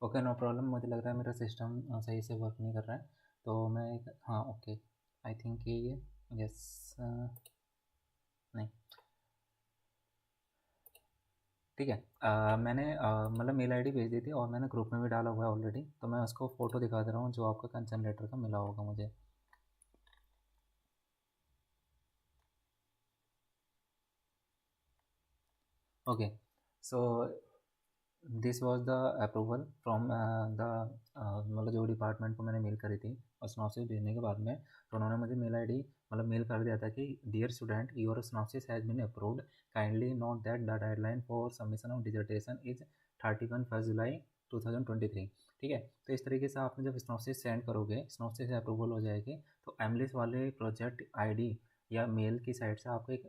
Okay, no problem. मुझे लग रहा है मेरा सिस्टम सही से वर्क नहीं कर रहा है, तो मैं हाँ, ओके। आई थिंक ये यस, नहीं, ठीक है। मैंने मतलब मेल आईडी भेज दी थी और मैंने ग्रुप में भी डाला हुआ है ऑलरेडी, तो मैं उसको फ़ोटो दिखा दे रहा हूँ जो आपका कंसर्न लेटर का मिला होगा मुझे। Okay, so this was the approval from the मतलब जो डिपार्टमेंट को मैंने मेल करी थी और स्नॉप्सिस भेजने के बाद में, तो उन्होंने मुझे मेल आईडी मतलब मेल कर दिया था कि dear student, your synopsis has been approved, kindly note that the deadline for submission of dissertation is 31 July 2023। ठीक है, तो इस तरीके से आपने जब स्नॉप्सिस सेंड करोगे, स्नॉप्सिस से अप्रूवल हो जाएगी, तो एमलिस वाले प्रोजेक्ट आईडी या मेल की साइड से आपको एक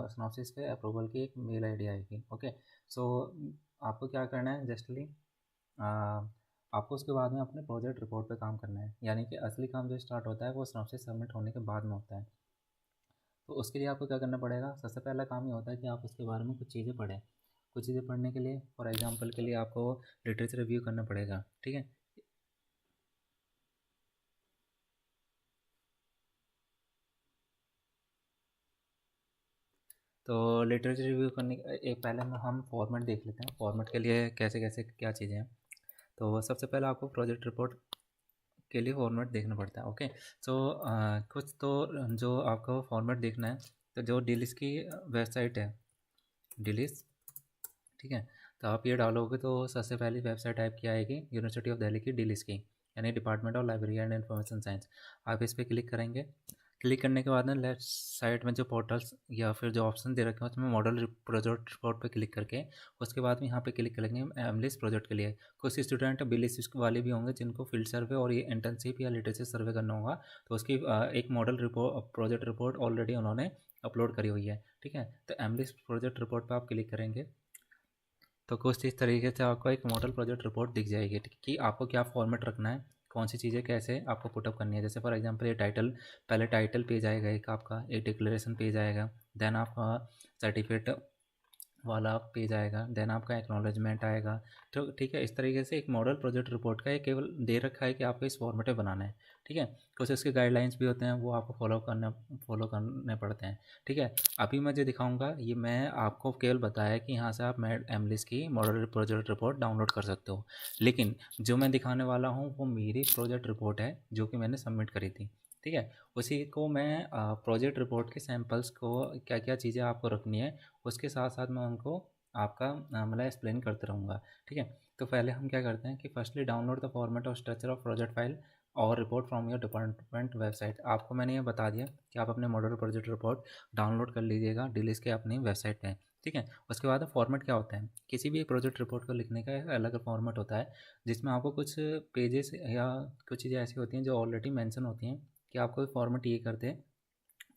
स्नॉप्सिस के अप्रूवल की एक मेल आईडी आएगी। ओके, सो आपको क्या करना है, जस्टली आपको उसके बाद में अपने प्रोजेक्ट रिपोर्ट पे काम करना है, यानी कि असली काम जो स्टार्ट होता है वो स्नॉप्सिस सबमिट होने के बाद में होता है। तो उसके लिए आपको क्या करना पड़ेगा, सबसे पहला काम ये होता है कि आप उसके बारे में कुछ चीज़ें पढ़ें। कुछ चीज़ें पढ़ने के लिए फॉर एग्जांपल के लिए आपको लिटरेचर रिव्यू करना पड़ेगा। ठीक है, तो लिटरेचर रिव्यू करने एक पहले हम फॉर्मेट देख लेते हैं, फॉर्मेट के लिए कैसे कैसे क्या चीज़ें हैं। तो सबसे पहले आपको प्रोजेक्ट रिपोर्ट के लिए फॉर्मेट देखना पड़ता है। ओके, सो कुछ तो जो आपको फॉर्मेट देखना है, तो जो डिलिस की वेबसाइट है, डिलिस, ठीक है, तो आप ये डालोगे तो सबसे पहली वेबसाइट टाइप की आएगी यूनिवर्सिटी ऑफ दिल्ली की डिलिस की, यानी department of library and information science. आप इस पर क्लिक करेंगे। क्लिक करने के बाद ना लेफ्ट साइड में जो पोर्टल्स या फिर जो ऑप्शन दे रखे हैं उसमें मॉडल प्रोजेक्ट रिपोर्ट पे क्लिक करके उसके बाद में यहाँ पे क्लिक करेंगे एमलिस प्रोजेक्ट के लिए। कुछ स्टूडेंट बिलिस वाले भी होंगे जिनको फील्ड सर्वे और ये इंटर्नशिप या लिटरेचर सर्वे करना होगा, तो उसकी एक model report project report already उन्होंने अपलोड करी हुई है। ठीक है, तो एमलिस प्रोजेक्ट रिपोर्ट पर आप क्लिक करेंगे तो कुछ इस तरीके से आपको एक मॉडल प्रोजेक्ट रिपोर्ट दिख जाएगी, ठीक, कि आपको क्या फॉर्मेट रखना है, कौन सी चीज़ें कैसे आपको पुटअप करनी है। जैसे फॉर एग्जांपल ये टाइटल, पहले टाइटल पेज आएगा एक आपका, एक डिक्लेरेशन पेज आएगा, देन आपका सर्टिफिकेट वाला पेज आएगा, देन आपका एक्नॉलेजमेंट आएगा। तो ठीक है, इस तरीके से एक मॉडल प्रोजेक्ट रिपोर्ट का एक केवल दे रखा है कि आपको इस फॉर्मेट में बनाना है। ठीक है, कुछ इसके गाइडलाइंस भी होते हैं वो आपको फॉलो करने पड़ते हैं। ठीक है, अभी मैं जो दिखाऊंगा ये मैं आपको केवल बताया कि यहाँ से आप मैड एमलिस की मॉडल प्रोजेक्ट रिपोर्ट डाउनलोड कर सकते हो, लेकिन जो मैं दिखाने वाला हूँ वो मेरी प्रोजेक्ट रिपोर्ट है जो कि मैंने सबमिट करी थी। ठीक है, उसी को मैं प्रोजेक्ट रिपोर्ट के सैम्पल्स को क्या क्या चीज़ें आपको रखनी है उसके साथ साथ मैं उनको आपका मतलब एक्सप्लेन करते रहूँगा। ठीक है, तो पहले हम क्या करते हैं कि फर्स्टली डाउनलोड द फॉर्मेट और स्ट्रक्चर ऑफ प्रोजेक्ट फाइल और report from your department website. आपको मैंने ये बता दिया कि आप अपने मॉडल प्रोजेक्ट रिपोर्ट डाउनलोड कर लीजिएगा डिलीस के अपनी वेबसाइट पे। ठीक है, उसके बाद फॉर्मेट क्या होता है, किसी भी प्रोजेक्ट रिपोर्ट को लिखने का एक अलग फॉर्मेट होता है जिसमें आपको कुछ पेजेस या कुछ चीज़ें ऐसी होती हैं जो ऑलरेडी मैंसन होती हैं कि आपको फॉर्मेट ये करते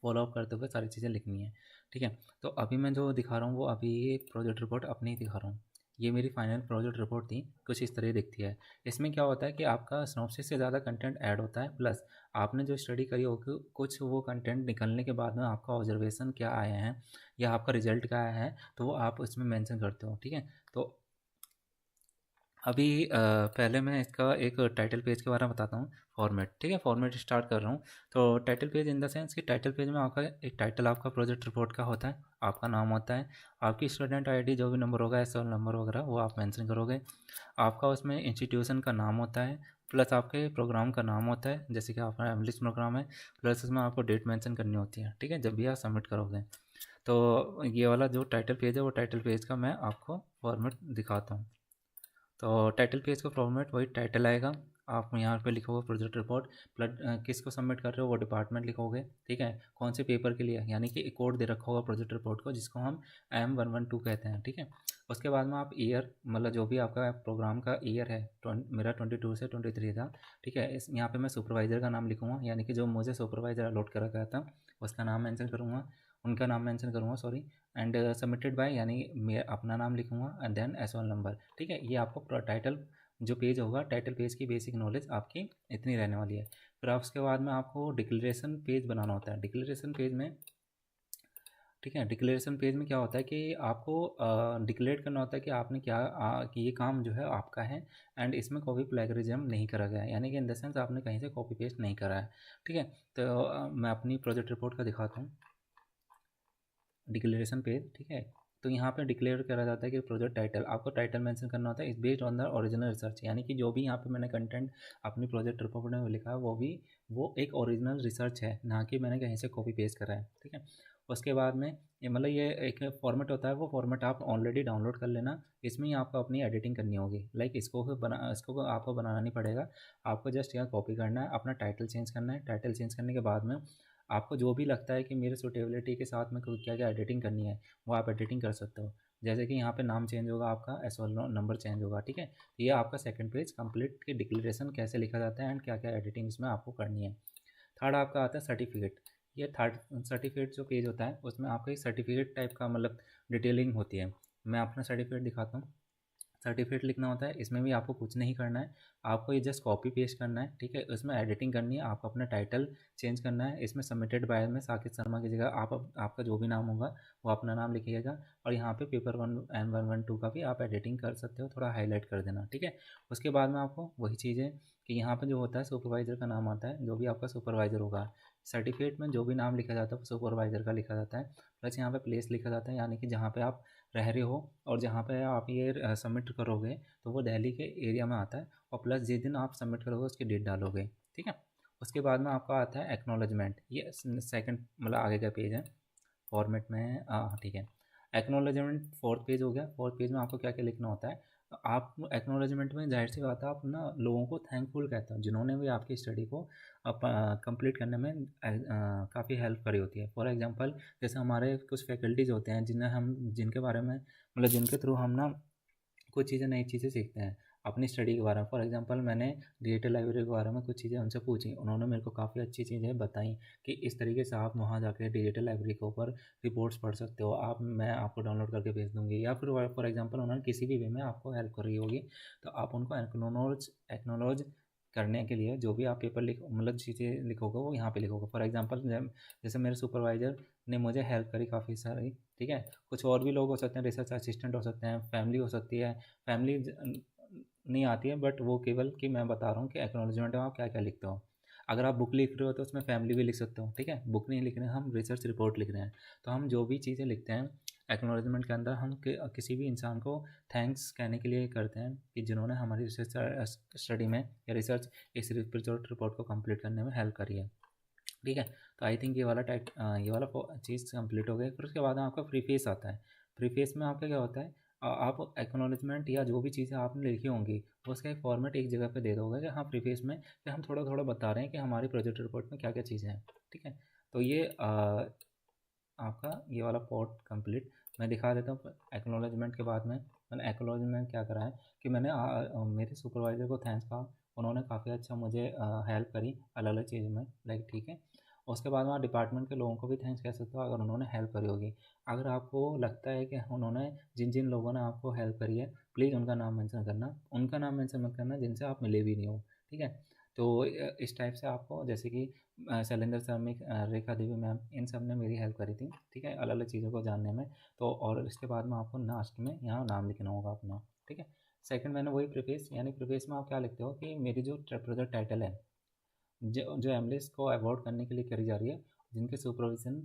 फॉलो अप करते हुए सारी चीज़ें लिखनी है। ठीक है, तो अभी मैं जो दिखा रहा हूँ वो अभी ये प्रोजेक्ट रिपोर्ट अपनी ही दिखा रहा हूँ। ये मेरी फाइनल प्रोजेक्ट रिपोर्ट थी, कुछ इस तरह दिखती है। इसमें क्या होता है कि आपका सिनॉप्सिस से ज़्यादा कंटेंट ऐड होता है, प्लस आपने जो स्टडी करी होगी कुछ वो कंटेंट निकलने के बाद में आपका ऑब्जर्वेशन क्या आए हैं या आपका रिजल्ट क्या आया है तो वो आप उसमें मेंशन करते हो। ठीक है, तो अभी पहले मैं इसका एक टाइटल पेज के बारे में बताता हूँ, फॉर्मेट। ठीक है, फॉर्मेट स्टार्ट कर रहा हूँ। तो title page in the sense कि टाइटल पेज में आपका एक टाइटल आपका प्रोजेक्ट रिपोर्ट का होता है, आपका नाम होता है, आपकी स्टूडेंट आईडी जो भी नंबर होगा, एसएल नंबर वगैरह वो आप मेंशन करोगे। आपका उसमें इंस्टीट्यूशन का नाम होता है, प्लस आपके प्रोग्राम का नाम होता है, जैसे कि आपका एमलिस प्रोग्राम है, प्लस उसमें आपको डेट मेंशन करनी होती है। ठीक है, जब भी आप सबमिट करोगे। तो ये वाला जो टाइटल पेज है वो टाइटल पेज का मैं आपको फॉर्मेट दिखाता हूँ। तो टाइटल पेज का फॉर्मेट वही टाइटल आएगा, आप यहाँ पे लिखोगे प्रोजेक्ट रिपोर्ट, प्लस किसको सबमिट कर रहे हो वो डिपार्टमेंट लिखोगे। ठीक है, कौन से पेपर के लिए, यानी कि एक कोड दे रखा होगा प्रोजेक्ट रिपोर्ट को जिसको हम M112 कहते हैं। ठीक है, उसके बाद में आप ईयर मतलब जो भी आपका प्रोग्राम का ईयर है, मेरा 22 से 23 था। ठीक है, इस यहाँ पे मैं सुपरवाइज़र का नाम लिखूँगा, यानी कि जो मुझे सुपरवाइज़र अलॉट करा गया था उसका नाम मेंशन करूँगा, उनका नाम मेंशन करूँगा, सॉरी। एंड सबमिटेड बाय, यानी मैं अपना नाम लिखूँगा एंड देन एस1 नंबर। ठीक है, ये आपको टाइटल जो पेज होगा, टाइटल पेज की बेसिक नॉलेज आपकी इतनी रहने वाली है। फिर आप उसके बाद में आपको डिक्लेरेशन पेज बनाना होता है। डिक्लेरेशन पेज में ठीक है। डिक्लेरेशन पेज में क्या होता है कि आपको डिक्लेयर करना होता है कि आपने क्या कि ये काम जो है आपका है, एंड इसमें कॉपी प्लेगरिज्म नहीं करा गया है, यानी कि इन द सेंस आपने कहीं से कॉपी पेस्ट नहीं करा है। ठीक है। तो मैं अपनी प्रोजेक्ट रिपोर्ट का दिखाता हूँ, डिक्लेरेशन पेज। ठीक है। तो यहाँ पे डिक्लेयर करा जाता है कि प्रोजेक्ट टाइटल, आपको टाइटल मेंशन करना होता है इस based on the original research, यानी कि जो भी यहाँ पे मैंने कंटेंट अपनी प्रोजेक्ट रिपोर्ट में लिखा है वो एक ओरिजिनल रिसर्च है, ना कि मैंने कहीं से कॉपी पेस्ट करा है। ठीक है। उसके बाद में ये मतलब ये एक फॉर्मेट होता है, वो फॉर्मेट आप ऑलरेडी डाउनलोड कर लेना। इसमें ही आपको अपनी एडिटिंग करनी होगी, लाइक इसको आपको बनाना नहीं पड़ेगा। आपको जस्ट यहाँ कॉपी करना है, अपना टाइटल चेंज करना है। टाइटल चेंज करने के बाद में आपको जो भी लगता है कि मेरे सूटेबिलिटी के साथ में क्या क्या एडिटिंग करनी है, वो आप एडिटिंग कर सकते हो। जैसे कि यहाँ पे नाम चेंज होगा आपका, एस वेल नंबर चेंज होगा। ठीक है। तो ये आपका सेकंड पेज कंप्लीट की डिक्लेरेशन कैसे लिखा जाता है एंड क्या क्या एडिटिंग इसमें आपको करनी है। थर्ड आपका आता है सर्टिफिकेट। ये थर्ड सर्टिफिकेट जो पेज होता है उसमें आपका एक सर्टिफिकेट टाइप का मतलब डिटेलिंग होती है। मैं अपना सर्टिफिकेट दिखाता हूँ। सर्टिफिकेट लिखना होता है, इसमें भी आपको कुछ नहीं करना है, आपको ये जस्ट कॉपी पेस्ट करना है। ठीक है। उसमें एडिटिंग करनी है, आपको अपना टाइटल चेंज करना है। इसमें सबमिटेड बाय में साकेत शर्मा की जगह आपका जो भी नाम होगा वो अपना नाम लिखिएगा, और यहाँ पे पेपर 1 and 1 का भी आप एडिटिंग कर सकते हो, थोड़ा हाईलाइट कर देना। ठीक है। उसके बाद में आपको वही चीज़ है कि यहाँ पर जो होता है सुपरवाइज़र का नाम आता है, जो भी आपका सुपरवाइज़र होगा। सर्टिफिकेट में जो भी नाम लिखा जाता है वो सुपरवाइज़र का लिखा जाता है, प्लस यहाँ पे प्लेस लिखा जाता है, यानी कि जहाँ पे आप रह रहे हो और जहाँ पे आप ये सबमिट करोगे तो वो दिल्ली के एरिया में आता है, और प्लस जिस दिन आप सबमिट करोगे उसकी डेट डालोगे। ठीक है। उसके बाद में आपका आता है एक्नॉलेजमेंट, ये सेकंड मतलब आगे का पेज है फॉर्मेट में। ठीक है। एक्नॉलेजमेंट फोर्थ पेज हो गया। फोर्थ पेज में आपको क्या क्या लिखना होता है। आप एक्नॉलेजमेंट में जाहिर सी बात है आप ना लोगों को थैंकफुल कहते हो, जिन्होंने भी आपकी स्टडी को कंप्लीट करने में काफ़ी हेल्प करी होती है। फॉर एग्जांपल जैसे हमारे कुछ फैकल्टीज़ होते हैं जिनके बारे में मतलब जिनके थ्रू हम ना कुछ चीज़ें नई चीज़ें सीखते हैं अपनी स्टडी के बारे में। फॉर एग्जांपल मैंने डिजिटल लाइब्रेरी के बारे में कुछ चीज़ें उनसे पूछी, उन्होंने मेरे को काफ़ी अच्छी चीज़ें बताई कि इस तरीके से आप वहाँ जाकर डिजिटल लाइब्रेरी के ऊपर रिपोर्ट्स पढ़ सकते हो आप, मैं आपको डाउनलोड करके भेज दूँगी। या फिर फॉर एग्जांपल उन्होंने किसी भी वे में आपको हेल्प करी होगी, तो आप उनको एक्नॉलेज करने के लिए जो भी आप पेपर मतलब चीज़ें लिखोगे वो यहाँ पे लिखोगे। फॉर एग्जांपल जैसे मेरे सुपरवाइज़र ने मुझे हेल्प करी काफ़ी सारी। ठीक है। कुछ और भी लोग हो सकते हैं, रिसर्च असिस्टेंट हो सकते हैं, फैमिली हो सकती है। फैमिली नहीं आती है, बट वो केवल कि मैं बता रहा हूँ कि एक्नॉलेजमेंट में आप क्या क्या लिखते हो। अगर आप बुक लिख रहे हो तो उसमें फैमिली भी लिख सकते हो। ठीक है। बुक नहीं लिख रहे हैं, हम रिसर्च रिपोर्ट लिख रहे हैं, तो हम जो भी चीज़ें लिखते हैं एक्नॉलेजमेंट के अंदर हम किसी भी इंसान को थैंक्स कहने के लिए करते हैं कि जिन्होंने हमारी रिसर्च स्टडी में या रिसर्च इस रिसर्च रिपोर्ट को कंप्लीट करने में हेल्प करी है। ठीक है। तो आई थिंक ये वाला चीज़ कंप्लीट हो गई। फिर उसके बाद आपका प्रीफेस आता है। प्रीफेस में आपका क्या होता है, आप एक्नॉलेजमेंट या जो भी चीज़ें आपने लिखी होंगी वो उसका एक फॉर्मेट एक जगह पे दे दोगे कि हाँ प्रीफेस में कि हम थोड़ा थोड़ा बता रहे हैं कि हमारी प्रोजेक्ट रिपोर्ट में क्या क्या चीज़ें हैं। ठीक है। तो ये आपका ये वाला पार्ट कंप्लीट मैं दिखा देता हूँ। एक्नॉलेजमेंट के बाद में मैंने एक्नॉलेजमेंट क्या करा है कि मैंने मेरे सुपरवाइज़र को थैंक्स कहा, उन्होंने काफ़ी अच्छा मुझे हेल्प करी अलग अलग चीज़ में, लाइक। ठीक है। उसके बाद में आप डिपार्टमेंट के लोगों को भी थैंक्स कह सकते हो अगर उन्होंने हेल्प करी होगी। अगर आपको लगता है कि उन्होंने जिन जिन लोगों ने आपको हेल्प करी है प्लीज़ उनका नाम मेंशन करना, उनका नाम मेंशन मत करना जिनसे आप मिले भी नहीं हो। ठीक है। तो इस टाइप से आपको जैसे कि शैलेंद्र शर्मिक, रेखा देवी मैम, इन सब ने मेरी हेल्प करी थी। ठीक है। अलग अलग चीज़ों को जानने में। तो और इसके बाद में आपको लास्ट में यहाँ नाम लिखना होगा अपना। ठीक है। सेकंड मैंने वही प्रीफेस, यानी प्रीफेस में आप क्या लिखते हो कि मेरी जो प्रोजेक्ट टाइटल है जो जो एमलेस को अवॉर्ड करने के लिए करी जा रही है, जिनके सुपरविज़न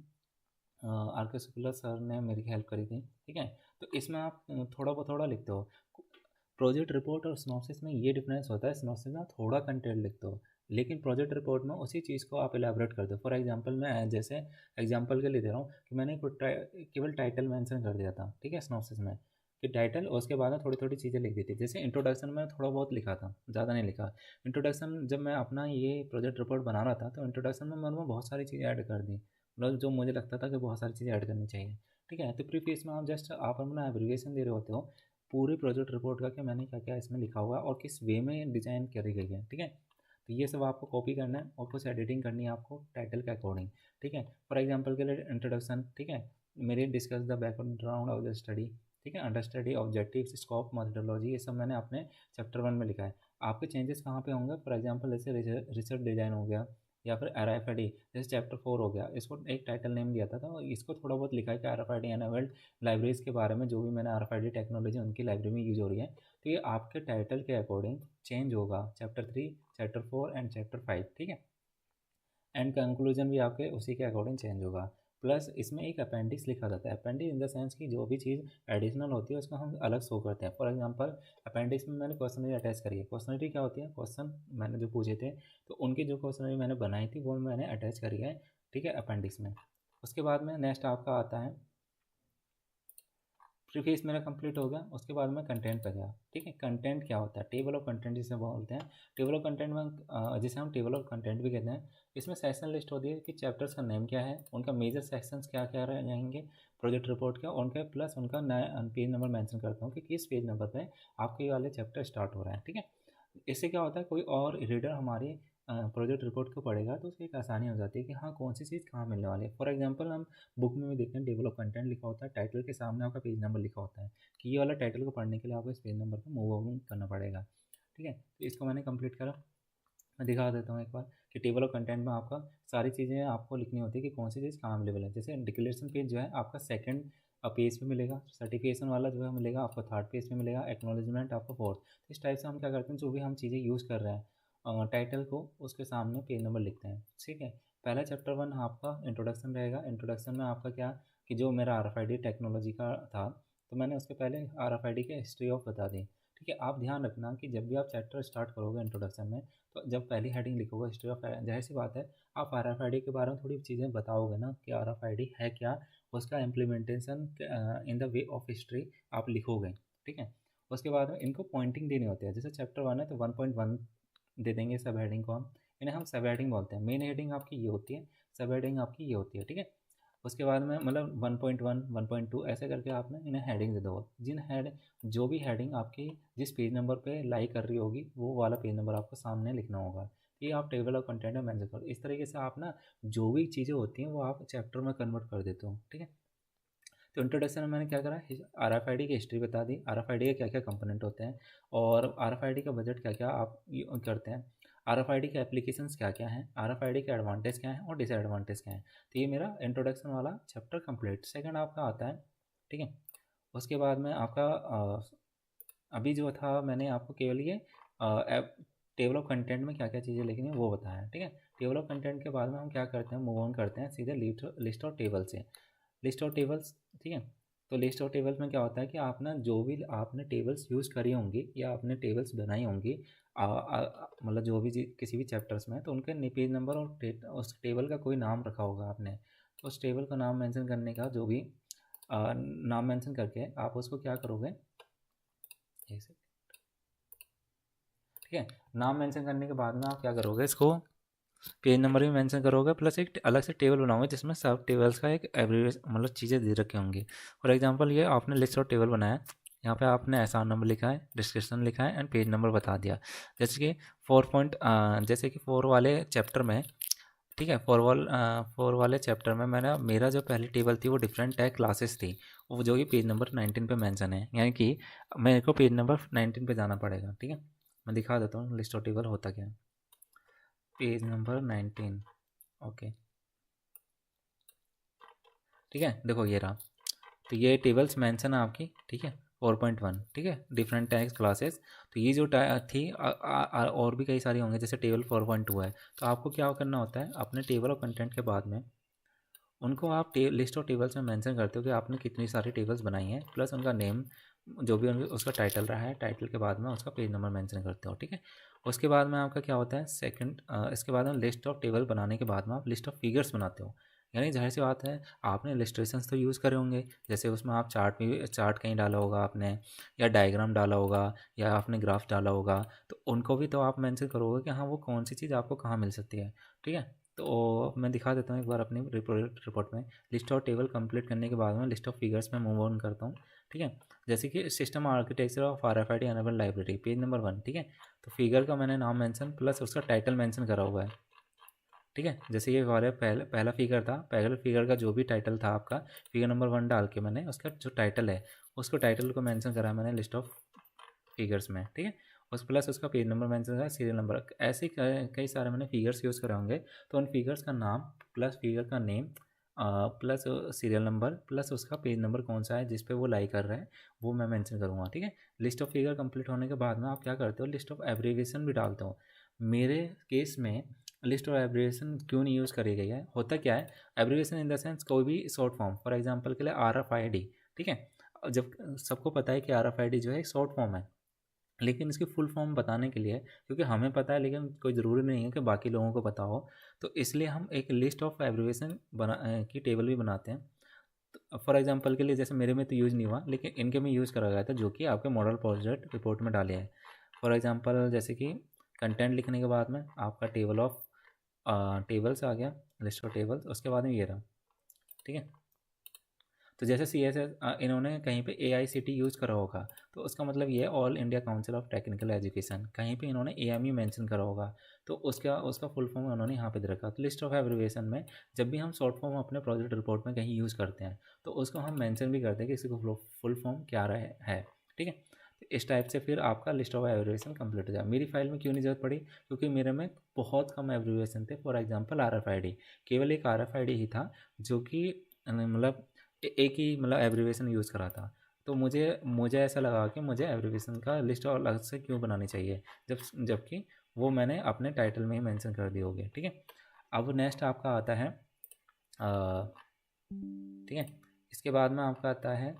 आर के शुक्ला सर ने मेरी हेल्प करी थी। ठीक है। तो इसमें आप थोड़ा बहुत थोड़ा लिखते हो। प्रोजेक्ट रिपोर्ट और सिनॉप्सिस में ये डिफरेंस होता है, सिनॉप्सिस में आप थोड़ा कंटेंट लिखते हो, लेकिन प्रोजेक्ट रिपोर्ट में उसी चीज़ को आप एलैबोरेट करते हो। फॉर एग्जांपल मैं जैसे एग्जांपल के लिए दे रहा हूँ कि मैंने केवल टाइटल मेंशन कर दिया था। ठीक है। सिनॉप्सिस में कि टाइटल और उसके बाद में थोड़ी थोड़ी चीज़ें लिख दी थी। जैसे इंट्रोडक्शन में थोड़ा बहुत लिखा था, ज़्यादा नहीं लिखा। इंट्रोडक्शन जब मैं अपना ये प्रोजेक्ट रिपोर्ट बना रहा था तो इंट्रोडक्शन में मैंने बहुत सारी चीज़ें ऐड कर दी, मतलब जो मुझे लगता था कि बहुत सारी चीज़ें ऐड करनी चाहिए। ठीक है। तो प्रीफेस में आप जस्ट आप अपना एब्रीविएशन दे रहे होते हो पूरे प्रोजेक्ट रिपोर्ट का कि मैंने क्या क्या इसमें लिखा हुआ है और किस वे में डिज़ाइन करी गई है। ठीक है। तो ये सब आपको कॉपी करना है और कुछ एडिटिंग करनी है आपको टाइटल के अकॉर्डिंग। ठीक है। फॉर एग्जांपल के लिए इंट्रोडक्शन। ठीक है। मेरे discuss the background of the study. ठीक है। Under study objectives scope methodology, ये सब मैंने अपने चैप्टर 1 में लिखा है। आपके चेंजेस कहाँ पे होंगे, फॉर एग्जांपल जैसे रिसर्च डिज़ाइन हो गया या फिर RFID, जैसे चैप्टर 4 हो गया, इसको एक टाइटल नेम दिया था, तो इसको थोड़ा बहुत लिखा है कि RFID एनेबल्ड लाइब्रेरीज के बारे में, जो भी मैंने RFID टेक्नोलॉजी उनकी लाइब्रेरी में यूज हो रही है। तो ये आपके टाइटल के अकॉर्डिंग चेंज होगा, चैप्टर 3, चैप्टर 4 एंड चैप्टर 5, ठीक है। एंड कंक्लूजन भी आपके उसी के अकॉर्डिंग चेंज होगा। प्लस इसमें एक अपेंडिक्स लिखा जाता है, अपेंडिक्स इन द सेंस कि जो भी चीज़ एडिशनल होती है उसको हम अलग शो करते हैं। फॉर एग्जांपल अपेंडिक्स में मैंने क्वेश्चनरी अटैच करी है। क्वेश्चनरी क्या होती है, क्वेश्चन मैंने जो पूछे थे तो उनकी जो क्वेश्चनरी मैंने बनाई थी वो मैंने अटैच करी है, ठीक है, अपेंडिक्स में। उसके बाद में नेक्स्ट आपका आता है प्रीफेस, मेरा कंप्लीट हो गया। उसके बाद में कंटेंट पे गया, ठीक है। कंटेंट क्या होता है, टेबल ऑफ कंटेंट जिसे बोलते हैं। टेबल ऑफ कंटेंट में जिसे हम टेबल ऑफ कंटेंट भी कहते हैं, इसमें सेक्शन लिस्ट होती है कि चैप्टर्स का नेम क्या है, उनका मेजर सेक्शंस क्या क्या रहेंगे प्रोजेक्ट रिपोर्ट का, उनका प्लस उनका नया पेज नंबर मेंशन करता हूँ कि किस पेज नंबर पे आपके ये वाले चैप्टर स्टार्ट हो रहा है, ठीक है। इससे क्या होता है, कोई और रीडर हमारी प्रोजेक्ट रिपोर्ट को पढ़ेगा तो उसकी एक आसानी हो जाती है कि हाँ कौन सी चीज़ कहाँ मिलने वाली है। फॉर एग्जांपल हम बुक में भी देखते हैं टेबल ऑफ कंटेंट लिखा होता है, टाइटल के सामने आपका पेज नंबर लिखा होता है कि ये वाला टाइटल को पढ़ने के लिए आपको इस पेज नंबर पर मूव ऑन करना पड़ेगा, ठीक है। तो इसको मैंने कंप्लीट करा। मैं दिखा देता हूँ एक बार कि टेबल ऑफ कंटेंट में आपका सारी चीज़ें आपको लिखनी होती है कि कौन सी चीज़ कहाँ अवेलेबल है। जैसे डिक्लेरेशन पेज जो है आपका सेकंड पेज पे मिलेगा, सर्टिफिकेशन वाला जो है मिलेगा आपको थर्ड पेज पे मिलेगा, एक्नॉलेजमेंट आपको फोर्थ। इस टाइप से हम क्या करते हैं, जो भी हम चीज़ें यूज़ कर रहे हैं टाइटल को, उसके सामने पेज नंबर लिखते हैं, ठीक है। पहला चैप्टर 1 आपका इंट्रोडक्शन रहेगा। इंट्रोडक्शन में आपका क्या कि जो मेरा RFID टेक्नोलॉजी का था तो मैंने उसके पहले RFID के हिस्ट्री ऑफ बता दी, ठीक है। आप ध्यान रखना कि जब भी आप चैप्टर स्टार्ट करोगे इंट्रोडक्शन में, तो जब पहली हेडिंग लिखोगे हिस्ट्री ऑफ, जाहिर सी बात है आप RFID के बारे में थोड़ी चीज़ें बताओगे ना कि RFID है क्या, उसका implementation in the way of history आप लिखोगे, ठीक है। उसके बाद में इनको पॉइंटिंग देनी होती है। जैसे चैप्टर 1 है तो 1.1 दे देंगे सब हेडिंग को हम, इन्हें हम सब हेडिंग बोलते हैं। मेन हेडिंग आपकी ये होती है, सब हेडिंग आपकी ये होती है, ठीक है। उसके बाद में मतलब 1.1 1.2 ऐसे करके आपने इन्हें हेडिंग दे दो। जिन हेड जो भी हेडिंग आपकी जिस पेज नंबर पे लाई कर रही होगी वो वाला पेज नंबर आपको सामने लिखना होगा। ये आप टेबल ऑफ कंटेंट में मेंशन करो। इस तरीके से आप ना जो भी चीज़ें होती हैं वो आप चैप्टर में कन्वर्ट कर देते हो, ठीक है। तो इंट्रोडक्शन में मैंने क्या करा, RFID की हिस्ट्री बता दी, RFID के क्या क्या कंपोनेंट होते हैं और RFID का बजट क्या क्या आप करते हैं, RFID के एप्लीकेशंस क्या क्या हैं, RFID के एडवांटेज क्या हैं और डिसएडवांटेज क्या हैं। तो ये मेरा इंट्रोडक्शन वाला चैप्टर कंप्लीट। सेकंड आपका आता है, ठीक है। उसके बाद में आपका अभी जो था मैंने आपको केवल ये टेबल ऑफ कंटेंट में क्या क्या चीज़ें लिखनी है वो बताया, ठीक है। टेबल ऑफ कंटेंट के बाद में हम क्या करते हैं, मूव ऑन करते हैं सीधे लिस्ट ऑफ टेबल से। लिस्ट ऑफ टेबल्स, ठीक है। तो लिस्ट ऑफ टेबल्स में क्या होता है कि आप ना जो भी आपने टेबल्स यूज़ करी होंगी या आपने टेबल्स बनाई होंगी मतलब जो भी किसी भी चैप्टर्स में, तो उनके पेज नंबर और उस टेबल का कोई नाम रखा होगा आपने, तो उस टेबल का नाम मेंशन करने का जो भी नाम मेंशन करके आप उसको क्या करोगे, ऐसे, ठीक है। नाम मेंशन करने के बाद में आप क्या करोगे, इसको पेज नंबर भी मेंशन करोगे प्लस एक अलग से टेबल बनाओगे जिसमें सब टेबल्स का एक एवरेज मतलब चीज़ें दे रखे होंगी। फॉर एग्जांपल ये आपने लिस्ट ऑफ टेबल बनाया, यहाँ पे आपने एसआर नंबर लिखा है, डिस्क्रिप्शन लिखा है एंड पेज नंबर बता दिया। जैसे कि जैसे कि 4 वाले चैप्टर में, ठीक है, 4 वाले चैप्टर में मैंने मेरा जो पहली टेबल थी वो डिफरेंट टैग क्लासेस थी, वो जो कि पेज नंबर 19 पे मेंशन है, यानी कि मेरे को पेज नंबर 19 पे जाना पड़ेगा, ठीक है। मैं दिखा देता हूँ लिस्ट ऑफ टेबल होता क्या है। पेज नंबर 19, ओके, ठीक है। देखो ये रहा, तो ये टेबल्स मेंशन है आपकी, ठीक है, 4.1, ठीक है, डिफरेंट टाइप्स क्लासेस। तो ये जो थी और भी कई सारी होंगे, जैसे टेबल 4.2 है। तो आपको क्या करना होता है, अपने टेबल ऑफ कंटेंट के बाद में उनको आप लिस्ट ऑफ टेबल्स में मेंशन करते हो कि आपने कितनी सारी टेबल्स बनाई हैं, प्लस उनका नेम जो भी उसका टाइटल रहा है, टाइटल के बाद में उसका पेज नंबर मेंशन करते हो, ठीक है। उसके बाद में आपका क्या होता है सेकंड, इसके बाद में लिस्ट ऑफ टेबल बनाने के बाद में आप लिस्ट ऑफ फिगर्स बनाते हो। यानी जाहिर सी बात है आपने इलस्ट्रेशंस तो यूज़ करे होंगे, जैसे उसमें आप चार्ट कहीं डाला होगा आपने, या डायग्राम डाला होगा, या आपने ग्राफ डाला होगा, तो उनको भी तो आप मेंशन करोगे कि हाँ वो कौन सी चीज़ आपको कहाँ मिल सकती है, ठीक है। तो मैं दिखा देता हूँ एक बार अपनी रिपोर्ट में। लिस्ट ऑफ टेबल कंप्लीट करने के बाद में लिस्ट ऑफ फिगर्स में मूव ऑन करता हूँ, ठीक है। जैसे कि system architecture of RFID enable library page number 1, ठीक है। तो फिगर का मैंने नाम मेंशन प्लस उसका टाइटल मेंशन करा हुआ है, ठीक है। जैसे ये वाले पहला फिगर था, पहले फिगर का जो भी टाइटल था आपका, फिगर नंबर 1 डाल के मैंने उसका जो टाइटल है उसको टाइटल को मेंशन करा मैंने लिस्ट ऑफ फिगर्स में, ठीक है। उस प्लस उसका पेज नंबर मेंशन करा, सीरियल नंबर, ऐसे कई सारे मैंने फिगर्स यूज़ करे होंगे, तो उन फिगर्स का नाम प्लस फिगर का name plus serial number plus उसका पेज नंबर कौन सा है जिस पे वो लाई कर रहा है, वो मैं मेंशन करूँगा। ठीक है, लिस्ट ऑफ फिगर कंप्लीट होने के बाद में आप क्या करते हो, लिस्ट ऑफ एब्रीविएशन भी डालते हो। मेरे केस में लिस्ट ऑफ एब्रीविएशन क्यों नहीं यूज़ करी गई है, होता क्या है, एब्रीविएशन इन द सेंस कोई भी शॉर्ट फॉर्म, फॉर एग्जांपल के लिए RFID। ठीक है, जब सबको पता है कि RFID जो है एक शॉर्ट फॉर्म है, लेकिन इसकी फुल फॉर्म बताने के लिए, क्योंकि हमें पता है लेकिन कोई ज़रूरी नहीं है कि बाकी लोगों को पता हो, तो इसलिए हम एक लिस्ट ऑफ एब्रीविएशन की टेबल भी बनाते हैं। तो फॉर एग्जांपल के लिए जैसे मेरे में तो यूज़ नहीं हुआ, लेकिन इनके में यूज़ करा गया था, जो कि आपके मॉडल प्रोजेक्ट रिपोर्ट में डाले हैं। फॉर एग्जांपल जैसे कि कंटेंट लिखने के बाद में आपका टेबल ऑफ टेबल्स आ गया, लिस्ट ऑफ टेबल्स, उसके बाद में ये रहा। ठीक है, तो जैसे CSS इन्होंने कहीं पे AICT यूज़ करा होगा, तो उसका मतलब ये है all India council of technical education, कहीं पे इन्होंने AME मेंशन करा होगा, तो उसका उसका फुल फॉर्म उन्होंने यहाँ पे दे रखा। तो लिस्ट ऑफ एब्रीविएशन में जब भी हम शॉर्ट फॉर्म अपने प्रोजेक्ट रिपोर्ट में कहीं यूज़ करते हैं, तो उसको हम मेंशन भी करते हैं कि इसको फुल फॉर्म क्या रहा है। ठीक है, तो इस टाइप से फिर आपका लिस्ट ऑफ एब्रीविएशन कंप्लीट हो जाए। मेरी फाइल में क्यों नहीं जरूरत पड़ी, क्योंकि मेरे में बहुत कम एब्रीविएशन थे। फॉर एग्जाम्पल RFID, केवल एक RFID ही था जो कि मतलब एक ही मतलब एब्रीविएशन यूज़ करा था। तो मुझे मुझे ऐसा लगा कि मुझे एब्रीविएशन का लिस्ट और अलग से क्यों बनानी चाहिए, जबकि वो मैंने अपने टाइटल में ही मेंशन कर दी होगी। ठीक है, अब नेक्स्ट आपका आता है ठीक है, इसके बाद में आपका आता है,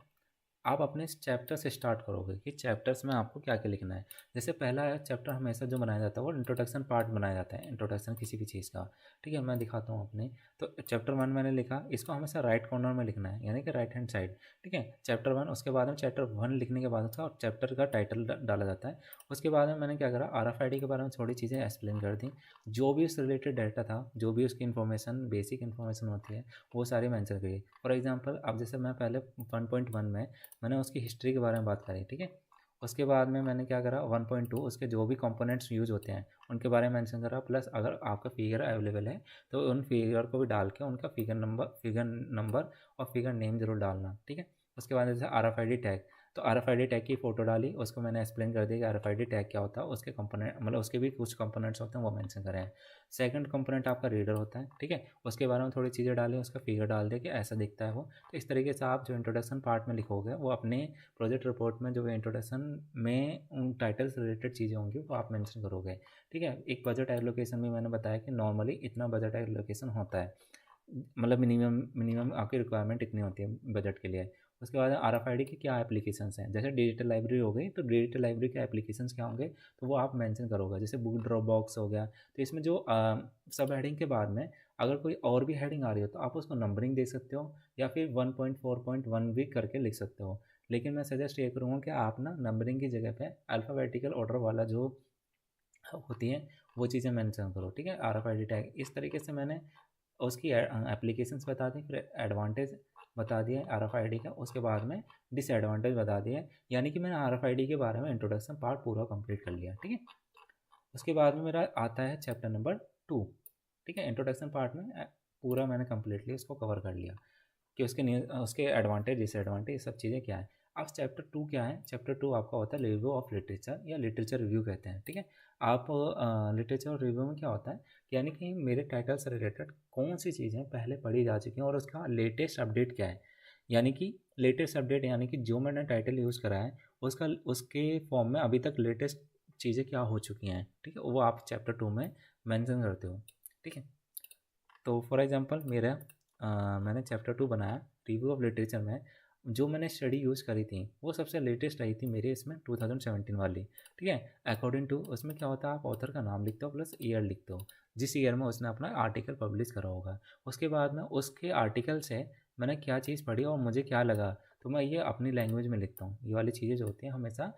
आप अपने चैप्टर से स्टार्ट करोगे कि चैप्टर्स में आपको क्या क्या लिखना है। जैसे पहला चैप्टर हमेशा जो बनाया जाता है वो इंट्रोडक्शन पार्ट बनाया जाता है, इंट्रोडक्शन किसी भी चीज़ का। ठीक है, मैं दिखाता हूँ अपने, तो चैप्टर 1 मैंने लिखा, इसको हमेशा राइट कॉर्नर में लिखना है, यानी कि राइट हैंड साइड। ठीक है, चैप्टर 1, उसके बाद में चैप्टर 1 लिखने के बाद उसका चैप्टर का टाइटल डाला जाता है। उसके बाद में मैंने क्या करा, RFID के बारे में थोड़ी चीज़ें एक्सप्लेन कर दी, जो भी उससे रिलेटेड डाटा था, जो भी उसकी इन्फॉर्मेशन, बेसिक इन्फॉर्मेशन होती है, वो सारी मेंशन करी। फॉर एग्जांपल अब जैसे मैं पहले 1.1 में मैंने उसकी हिस्ट्री के बारे में बात करी। ठीक है, उसके बाद में मैंने क्या करा, 1.2 उसके जो भी कंपोनेंट्स यूज़ होते हैं उनके बारे में मेंशन करा, प्लस अगर आपका फिगर अवेलेबल है तो उन फिगर को भी डाल के उनका फिगर नंबर और फिगर नेम जरूर डालना। ठीक है, उसके बाद जैसे RFID टैग, तो RFID टैग की फ़ोटो डाली, उसको मैंने एक्सप्लेन कर दिया कि RFID टैग क्या होता है, उसके कंपोनेंट मतलब उसके भी कुछ कंपोनेंट्स होते हैं वो मेंशन करें हैं। सेकंड कंपोनेंट आपका रीडर होता है। ठीक है, उसके बारे में थोड़ी चीज़ें डाली, उसका फिगर डाल दिया कि ऐसा दिखता है वो। तो इस तरीके से आप जो इंट्रोडक्शन पार्ट में लिखोगे वो अपने प्रोजेक्ट रिपोर्ट में जो इंट्रोडक्शन में उन टाइटल से रिलेटेड चीज़ें होंगी वो आप मेंशन करोगे। ठीक है, एक बजट एलोकेशन भी मैंने बताया कि नॉर्मली इतना बजट एलोकेशन होता है, मतलब मिनिमम मिनिमम आपकी रिक्वायरमेंट इतनी होती है बजट के लिए। उसके बाद RFID की क्या एप्लीकेशंस हैं, जैसे डिजिटल लाइब्रेरी हो गई, तो डिजिटल लाइब्रेरी के एप्लीकेशंस क्या होंगे, तो वो आप मेंशन करोगे। जैसे बुक ड्रॉप बॉक्स हो गया, तो इसमें जो सब हेडिंग के बाद में अगर कोई और भी हेडिंग आ रही हो तो आप उसको नंबरिंग दे सकते हो, या फिर 1.4.1 भी करके लिख सकते हो। लेकिन मैं सजेस्ट ये करूँगा कि आप ना नंबरिंग की जगह पे अल्फ़ाबेटिकल ऑर्डर वाला जो होती हैं वो चीज़ें मेंशन करो। ठीक है, RFID टैग, इस तरीके से मैंने उसकी एप्लीकेशंस बता दी, फिर एडवांटेज बता दिया RFID का, उसके बाद में डिसएडवांटेज बता दिया। यानी कि मैंने RFID के बारे में इंट्रोडक्शन पार्ट पूरा कंप्लीट कर लिया। ठीक है, उसके बाद में मेरा आता है चैप्टर नंबर 2। ठीक है, इंट्रोडक्शन पार्ट में पूरा मैंने कम्प्लीटली उसको कवर कर लिया कि उसके एडवांटेज डिसएडवांटेज ये सब चीज़ें क्या है। अब चैप्टर 2 क्या है, चैप्टर 2 आपका होता है रिव्यू ऑफ लिटरेचर, या लिटरेचर रिव्यू कहते हैं। ठीक है, आप लिटरेचर रिव्यू में क्या होता है, यानी कि मेरे टाइटल से रिलेटेड कौन सी चीज़ें पहले पढ़ी जा चुकी हैं और उसका लेटेस्ट अपडेट क्या है। यानी कि लेटेस्ट अपडेट यानी कि जो मैंने टाइटल यूज़ करा है उसका उसके फॉर्म में अभी तक लेटेस्ट चीज़ें क्या हो चुकी हैं। ठीक है, वो आप चैप्टर 2 में मेंशन करते हो। ठीक है, तो फॉर एग्जांपल मैंने चैप्टर 2 बनाया रिव्यू ऑफ लिटरेचर में, जो मैंने स्टडी यूज़ करी थी वो सबसे लेटेस्ट आई थी मेरे इसमें 2017 वाली। ठीक है, अकॉर्डिंग टू उसमें क्या होता है, आप ऑथर का नाम लिखते हो प्लस ईयर लिखते हो, जिस ईयर में उसने अपना आर्टिकल पब्लिश करा होगा। उसके बाद में उसके आर्टिकल से मैंने क्या चीज़ पढ़ी और मुझे क्या लगा, तो मैं ये अपनी लैंग्वेज में लिखता हूँ। ये वाली चीज़ें जो होती हैं हमेशा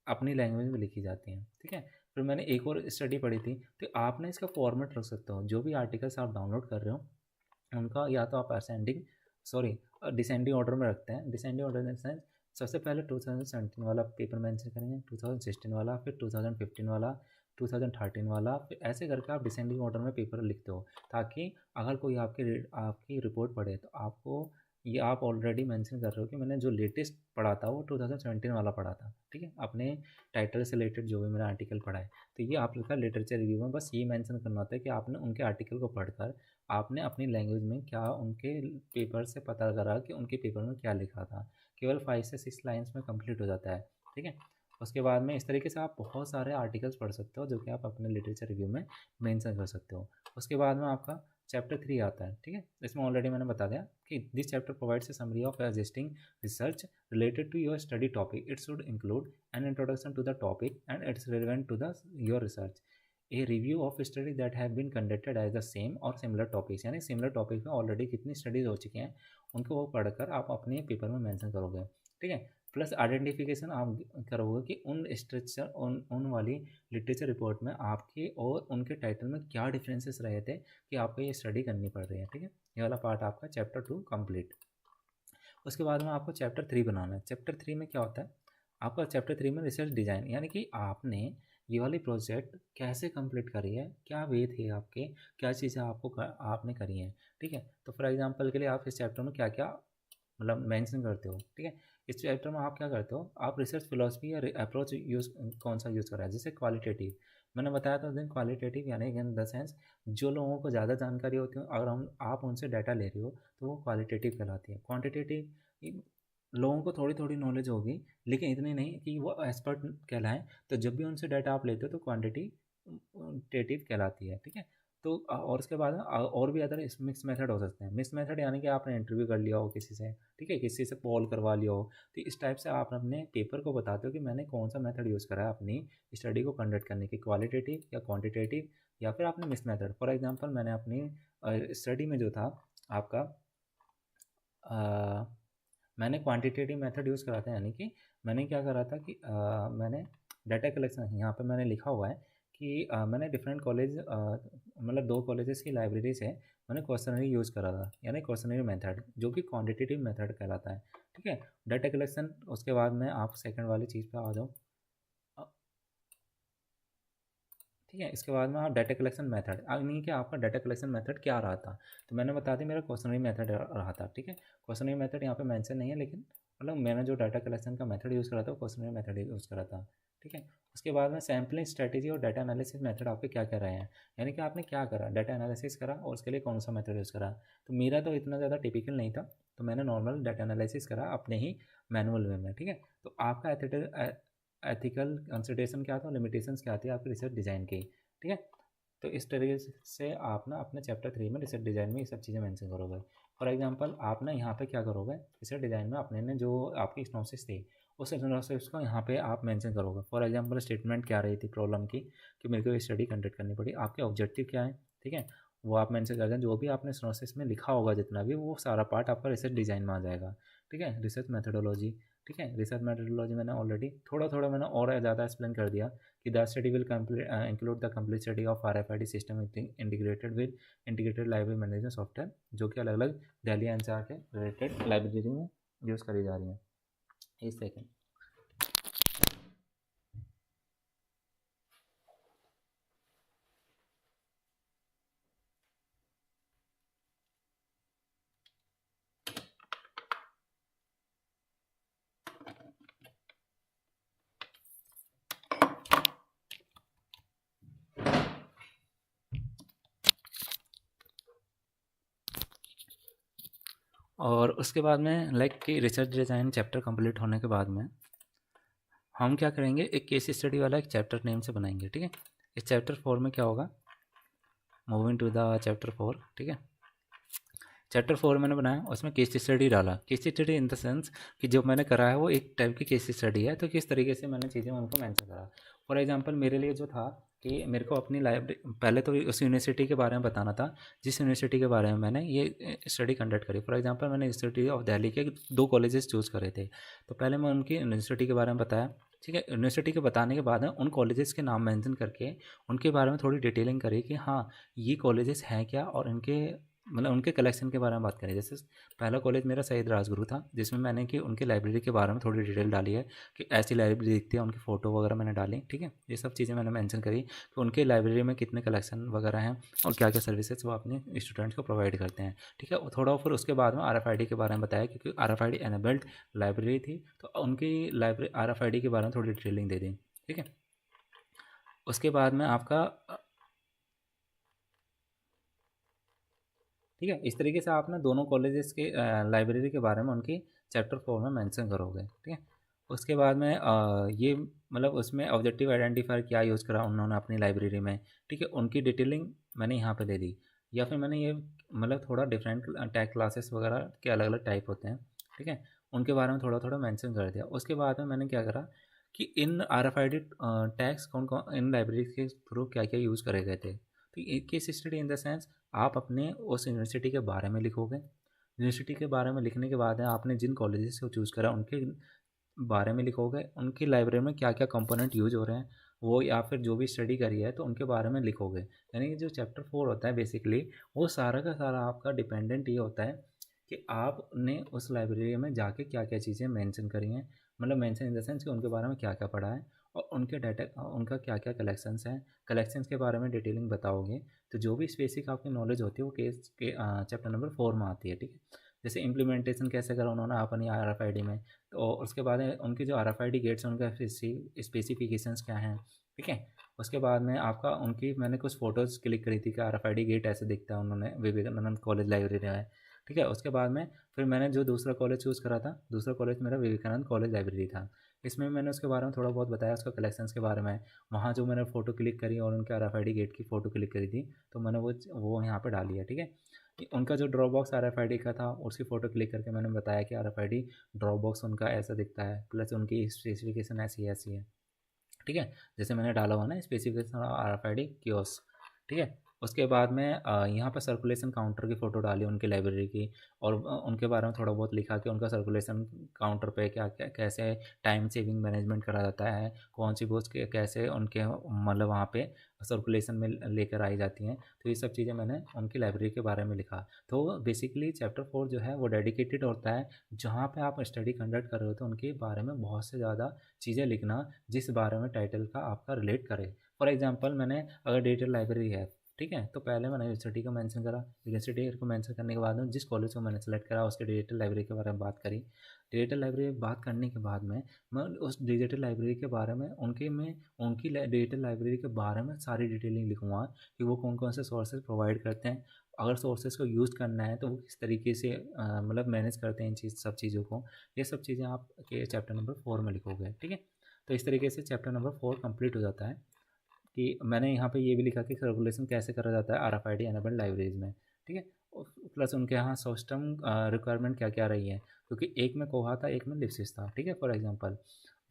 अपनी लैंग्वेज में लिखी जाती हैं। ठीक है, फिर मैंने एक और स्टडी पढ़ी थी, तो आप ना इसका फॉर्मेट रख सकते हो, जो भी आर्टिकल्स आप डाउनलोड कर रहे हो उनका या तो आप डिसेंडिंग ऑर्डर में रखते हैं। Descending order in the sense सबसे पहले 2017 वाला पेपर मेंशन करेंगे, 2016 वाला, फिर 2015 वाला, 2013 वाला, फिर ऐसे करके आप डिसेंडिंग ऑर्डर में पेपर लिखते हो, ताकि अगर कोई आपकी रिपोर्ट पढ़े तो आपको ये आप ऑलरेडी मेंशन कर रहे हो कि मैंने जो लेटेस्ट पढ़ा था वो 2017 वाला पढ़ा था, ठीक है, अपने टाइटल से रिलेटेड जो भी मेरा आर्टिकल पढ़ा है। तो ये आप लोग का लिटरेचर रिव्यू में बस ये मेंशन करना होता है कि आपने उनके आर्टिकल को पढ़कर आपने अपनी लैंग्वेज में क्या उनके पेपर से पता करा कि उनके पेपर में क्या लिखा था। केवल 5 से 6 लाइन्स में कंप्लीट हो जाता है, ठीक है। उसके बाद में इस तरीके से आप बहुत सारे आर्टिकल्स पढ़ सकते हो जो कि आप अपने लिटरेचर रिव्यू में मेंशन कर सकते हो। उसके बाद में आपका चैप्टर 3 आता है, ठीक है। इसमें ऑलरेडी मैंने बता दिया कि this chapter provides a summary of existing research related to your study topic. It should include an introduction to the topic and its relevant to the your research, a review of study that have been conducted as the same और similar topics, यानी similar topic में already कितनी studies हो चुकी हैं उनको वो पढ़कर आप अपने पेपर में मेंशन करोगे, ठीक है। प्लस आइडेंटिफिकेशन आप करोगे कि उन स्ट्रक्चर उन वाली लिटरेचर रिपोर्ट में आपके और उनके टाइटल में क्या डिफरेंसेस रहे थे कि आपको ये स्टडी करनी पड़ रही है, ठीक है। ये वाला पार्ट आपका चैप्टर 2 कंप्लीट। उसके बाद में आपको चैप्टर 3 बनाना है। चैप्टर 3 में क्या होता है, आपका चैप्टर 3 में रिसर्च डिज़ाइन, यानी कि आपने ये वाली प्रोजेक्ट कैसे कंप्लीट करी है, क्या वे थे आपके, क्या चीज़ें आपने करी हैं, ठीक है। तो फॉर एग्जांपल के लिए आप इस चैप्टर में क्या क्या मतलब मेंशन करते हो, ठीक है। इस चैप्टर में आप क्या करते हो, आप रिसर्च फिलॉसफी या अप्रोच यूज़ कौन सा यूज़ करा है। जैसे क्वालिटेटिव मैंने बताया था उस दिन, क्वालिटेटिव यानी इन द सेंस जो लोगों को ज़्यादा जानकारी होती है अगर आप उनसे डाटा ले रहे हो तो वो क्वालिटेटिव कहलाती है। क्वांटिटेटिव लोगों को थोड़ी थोड़ी नॉलेज होगी लेकिन इतनी नहीं कि वो एक्सपर्ट कहलाएं, तो जब भी उनसे डाटा आप लेते हो तो क्वांटिटेटिव कहलाती है, ठीक है। तो और उसके बाद और भी अदर मिक्स मेथड हो सकते हैं। मिक्स मेथड यानी कि आपने इंटरव्यू कर लिया हो किसी से, ठीक है, किसी से पोल करवा लिया हो, तो इस टाइप से आप अपने पेपर को बताते हो कि मैंने कौन सा मेथड यूज़ करा है अपनी स्टडी को कंडक्ट करने की, क्वालिटेटिव या क्वांटिटेटिव या फिर आपने मिक्स मेथड। फॉर एग्जांपल मैंने अपनी स्टडी में जो था आपका मैंने क्वांटिटेटिव मेथड यूज़ करा था, यानी कि मैंने क्या करा था कि मैंने डाटा कलेक्शन, यहाँ पे मैंने लिखा हुआ है कि मैंने डिफरेंट कॉलेज मतलब 2 कॉलेजेस की लाइब्रेरी से मैंने क्वेश्चनरी यूज़ करा था, यानी क्वेश्चनरी मेथड जो कि क्वांटिटेटिव मेथड कहलाता है, ठीक है। डाटा कलेक्शन, उसके बाद में आप सेकंड वाली चीज़ पे आ जाओ, ठीक है। इसके बाद में आप डाटा कलेक्शन मेथड, नहीं कि आपका डाटा कलेक्शन मेथड क्या रहा था, तो मैंने बता दी मेरा क्वेश्चनरी मेथड रहा था, ठीक है। क्वेश्चनरी मेथड यहाँ पे मेंशन नहीं है लेकिन मतलब मैंने जो डाटा कलेक्शन का मेथड यूज़ करा था वो क्वेश्चनरी मेथड यूज़ करा था, ठीक है। उसके बाद में सैम्पलिंग स्ट्रेटेजी और डाटा एनालिसिस मेथड आपके क्या क्या रहे हैं, यानी कि आपने क्या करा, डाटा एनालिसिस करा और उसके लिए कौन सा मेथड यूज़ करा। तो मेरा तो इतना ज़्यादा टिपिकल नहीं था, तो मैंने नॉर्मल डाटा एनालिसिस करा अपने ही मैनुअल वे में, ठीक है। तो आपका एथिकल कंसिडरेशन क्या था, लिमिटेशंस क्या थी आपकी रिसर्च डिज़ाइन की, ठीक है। तो इस तरीके से आप ना अपने चैप्टर 3 में रिसर्च डिज़ाइन में ये सब चीज़ें मेंशन करोगे। फॉर एग्जांपल आप ना यहाँ पे क्या करोगे, रिसर्च डिज़ाइन में आपने ने जो आपकी स्नोसिस थी उस स्नोसिस को यहाँ पे आप मेंशन करोगे। फॉर एग्जांपल स्टेटमेंट क्या रही थी प्रॉब्लम की कि मेरे को ये स्टडी कंडक्ट करनी पड़ी, आपके ऑब्जेक्टिव क्या है, ठीक है, वो आप मेंशन कर दें। जो भी आपने स्नोसिस में लिखा होगा जितना भी, वो सारा पार्ट आपका रिसर्च डिज़ाइन में आ जाएगा, ठीक है। रिसर्च मेथडोलॉजी, ठीक है, रिसर्च मेथडोलॉजी मैंने ऑलरेडी थोड़ा थोड़ा मैंने और ज़्यादा एक्सप्लेन कर दिया कि the study will include the complete study of RFID system integrated with integrated library management software, जो कि अलग अलग दिल्ली NCR के रिलेटेड लाइब्रेरी में यूज़ करी जा रही है। एक सेकेंड, और उसके बाद में लाइक कि रिसर्च डिज़ाइन चैप्टर कंप्लीट होने के बाद में हम क्या करेंगे, एक केस स्टडी वाला एक चैप्टर नेम से बनाएंगे, ठीक है। इस चैप्टर 4 में क्या होगा, मूविंग टू द चैप्टर 4, ठीक है। चैप्टर 4 मैंने बनाया, उसमें केस स्टडी डाला। Case study in the sense कि जो मैंने करा है वो एक टाइप की केस स्टडी है, तो किस तरीके से मैंने चीज़ें उनको मेंशन करा। फॉर एग्जांपल मेरे लिए जो था कि मेरे को अपनी लाइब्रेरी पहले तो उस यूनिवर्सिटी के बारे में बताना था जिस यूनिवर्सिटी के बारे में मैंने ये स्टडी कंडक्ट करी। फॉर एग्जांपल मैंने यूनिवर्सिटी ऑफ दिल्ली के 2 कॉलेजेस चूज़ करे थे, तो पहले मैं उनकी यूनिवर्सिटी के बारे में बताया, ठीक है। यूनिवर्सिटी के बताने के बाद उन कॉलेजेस के नाम मेंशन करके उनके बारे में थोड़ी डिटेलिंग करी कि हाँ ये कॉलेजेस हैं क्या और इनके मतलब उनके कलेक्शन के बारे में बात करें, जैसे पहला कॉलेज मेरा शहीद राजगुरु था, जिसमें मैंने कि उनकी लाइब्रेरी के बारे में थोड़ी डिटेल डाली है कि ऐसी लाइब्रेरी दिखती है, उनकी फ़ोटो वगैरह मैंने डाली, ठीक है। ये सब चीज़ें मैंने मेंशन करी कि उनके लाइब्रेरी में कितने कलेक्शन वगैरह हैं और क्या क्या सर्विसेज वो अपने स्टूडेंट्स को प्रोवाइड करते हैं, ठीक है। थोड़ा फिर उसके बाद में RFID के बारे में बताया, क्योंकि RFID एनेबल्ड लाइब्रेरी थी, तो उनकी लाइब्रेरी RFID के बारे में थोड़ी डिटेलिंग दे दी, ठीक है। उसके बाद में आपका ठीक है, इस तरीके से आप ना दोनों कॉलेजेस के लाइब्रेरी के बारे में उनकी चैप्टर 4 में मेंशन करोगे, ठीक है। उसके बाद में ये मतलब उसमें ऑब्जेक्टिव आइडेंटिफायर क्या यूज़ करा उन्होंने अपनी लाइब्रेरी में, ठीक है, उनकी डिटेलिंग मैंने यहाँ पे दे दी। या फिर मैंने ये मतलब थोड़ा डिफरेंट टैग क्लासेस वगैरह के अलग अलग टाइप होते हैं, ठीक है, उनके बारे में थोड़ा थोड़ा मैंशन कर दिया। उसके बाद में मैंने क्या करा कि इन RFID टैग्स कौन कौन इन लाइब्रेरी के थ्रू क्या क्या यूज़ करे गए थे। तो एक case study in the sense, आप अपने उस यूनिवर्सिटी के बारे में लिखोगे। यूनिवर्सिटी के बारे में लिखने के बाद है आपने जिन कॉलेजेस को चूज़ करा उनके बारे में लिखोगे, उनकी लाइब्रेरी में क्या क्या कंपोनेंट यूज हो रहे हैं वो, या फिर जो भी स्टडी करी है तो उनके बारे में लिखोगे। यानी कि जो चैप्टर 4 होता है बेसिकली, वो सारा का सारा आपका डिपेंडेंट ये होता है कि आपने उस लाइब्रेरी में जाके क्या क्या चीज़ें मेंशन करी हैं, मतलब मेंशन इन द सेंस कि उनके बारे में क्या क्या पढ़ा है और उनके डाटा उनका क्या क्या कलेक्शंस हैं, कलेक्शंस के बारे में डिटेलिंग बताओगे। तो जो भी स्पेसिफिक आपकी नॉलेज होती है वो केस के चैप्टर नंबर 4 में आती है, ठीक है। जैसे इम्प्लीमेंटेशन कैसे करा उन्होंने अपनी RFID में, तो उसके बाद है उनके जो RFID गेट्स हैं उनका स्पेसिफिकेशंस क्या हैं, ठीक है। उसके बाद में आपका उनकी मैंने कुछ फ़ोटोज़ क्लिक करी थी कि RFID गेट ऐसे दिखता है उन्होंने विवेकानंद कॉलेज लाइब्रेरी में, ठीक है। उसके बाद में फिर मैंने जो दूसरा कॉलेज चूज़ करा था, दूसरा कॉलेज मेरा विवेकानंद कॉलेज लाइब्रेरी था। इसमें मैंने उसके बारे में थोड़ा बहुत बताया, उसका कलेक्शंस के बारे में। वहाँ जो मैंने फ़ोटो क्लिक करी और उनके RFID गेट की फ़ोटो क्लिक करी थी, तो मैंने वो यहाँ पर डाली है, ठीक है। कि उनका जो ड्रॉप बॉक्स RFID का था उसकी फ़ोटो क्लिक करके मैंने बताया कि RFID ड्रॉप बॉक्स उनका ऐसा दिखता है, प्लस उनकी स्पेसिफिकेशन ऐसी ऐसी है, ठीक है। जैसे मैंने डाला हुआ ना स्पेसिफिकेशन RFID कियोस्क, ठीक है। उसके बाद में यहाँ पर सर्कुलेशन काउंटर की फ़ोटो डाली उनकी लाइब्रेरी की, और उनके बारे में थोड़ा बहुत लिखा कि उनका सर्कुलेशन काउंटर पे क्या क्या कैसे टाइम सेविंग मैनेजमेंट करा जाता है, कौन सी बुक्स कैसे उनके मतलब वहाँ पे सर्कुलेशन में लेकर आई जाती हैं। तो ये सब चीज़ें मैंने उनकी लाइब्रेरी के बारे में लिखा। तो बेसिकली चैप्टर 4 जो है वो डेडिकेटेड होता है, जहाँ पे आप स्टडी कंडक्ट कर रहे हो तो उनके बारे में बहुत से ज़्यादा चीज़ें लिखना जिस बारे में टाइटल का आपका रिलेट करे। फॉर एग्जांपल मैंने अगर डिजिटल लाइब्रेरी है, ठीक है, तो पहले मैंने यूनिवर्सिटी को मेंशन करा, यूनिवर्सिटी को मेंशन करने के बाद में जिस कॉलेज को मैंने सेलेक्ट करा उसके डिजिटल लाइब्रेरी के बारे में बात करी। डिजिटल लाइब्रेरी में बात करने के बाद में मैं उस डिजिटल लाइब्रेरी के बारे में उनकी डिजिटल लाइब्रेरी के बारे में सारी डिटेलिंग लिखूँगा कि वो कौन कौन से सोर्सेज प्रोवाइड करते हैं, अगर सोर्सेज को यूज़ करना है तो वो किस तरीके से मतलब मैनेज करते हैं इन सब चीज़ों को। ये सब चीज़ें आप के चैप्टर नंबर 4 में लिखोगे, ठीक है। तो इस तरीके से चैप्टर नंबर 4 कंप्लीट हो जाता है। कि मैंने यहाँ पे ये भी लिखा कि सर्कुलेशन कैसे करा जाता है RFID एनेबल्ड लाइब्रेरीज में, ठीक है। प्लस उनके यहाँ सिस्टम रिक्वायरमेंट क्या क्या रही है, क्योंकि एक में कोहा था एक में लिप्सिस था, ठीक है। फॉर एग्जांपल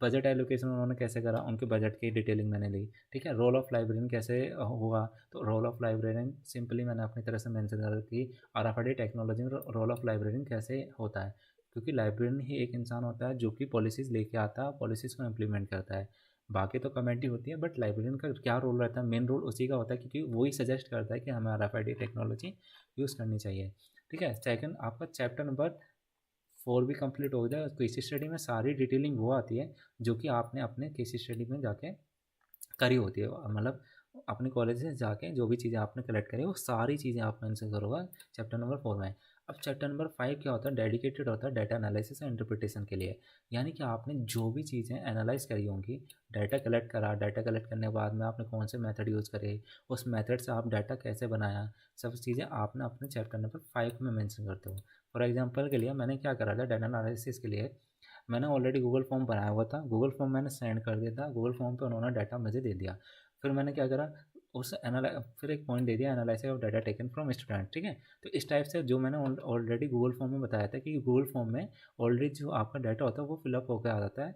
बजट एलोकेशन उन्होंने कैसे करा, उनके बजट की डिटेलिंग मैंने ली, ठीक है। रोल ऑफ लाइब्रेरियन कैसे हुआ, तो रोल ऑफ लाइब्रेरियन सिंपली मैंने अपनी तरह से मेंशन करा कि RFID टेक्नोलॉजी में रोल ऑफ लाइब्रेरियन कैसे होता है, क्योंकि लाइब्रेरियन ही एक इंसान होता है जो कि पॉलिसीज़ लेके आता है, पॉलिसीज़ को इम्प्लीमेंट करता है। बाकी तो कमेटी होती है, बट लाइब्रेरियन का क्या रोल रहता है, मेन रोल उसी का होता है, क्योंकि वही सजेस्ट करता है कि हमें RFID टेक्नोलॉजी यूज़ करनी चाहिए, ठीक है। सेकंड आपका चैप्टर नंबर 4 भी कंप्लीट हो जाए। केस स्टडी में सारी डिटेलिंग वो आती है जो कि आपने अपने केस स्टडी में जाके करी होती है, मतलब अपने कॉलेज से जाके जो भी चीज़ें आपने कलेक्ट करी वो सारी चीज़ें आप मेंशन करोगे चैप्टर नंबर 4 में। अब चैप्टर नंबर 5 क्या होता है, डेडिकेटेड होता है डाटा एनालिसिस एंड इंटरप्रिटेशन के लिए। यानी कि आपने जो भी चीज़ें एनालाइज करी होंगी, डाटा कलेक्ट करा, डाटा कलेक्ट करने के बाद में आपने कौन से मेथड यूज़ करे, उस मेथड से आप डाटा कैसे बनाया, सब चीज़ें आपने अपने चैप्टर नंबर 5 में मेंशन करते हो। फॉर एग्जांपल के लिए मैंने क्या करा था डाटा एनालिसिस के लिए, मैंने ऑलरेडी गूगल फॉर्म बनाया हुआ था, गूगल फॉर्म मैंने सेंड कर दिया था, गूगल फॉर्म पे उन्होंने डाटा मुझे दे दिया। फिर मैंने क्या करा, उस एनाला फिर एक पॉइंट दे दिया analysis of data taken from student, ठीक है। तो इस टाइप से जो मैंने ऑलरेडी गूगल फॉर्म में बताया था कि गूगल फॉर्म में ऑलरेडी जो आपका डाटा होता है वो फिलअप होकर आ जाता है,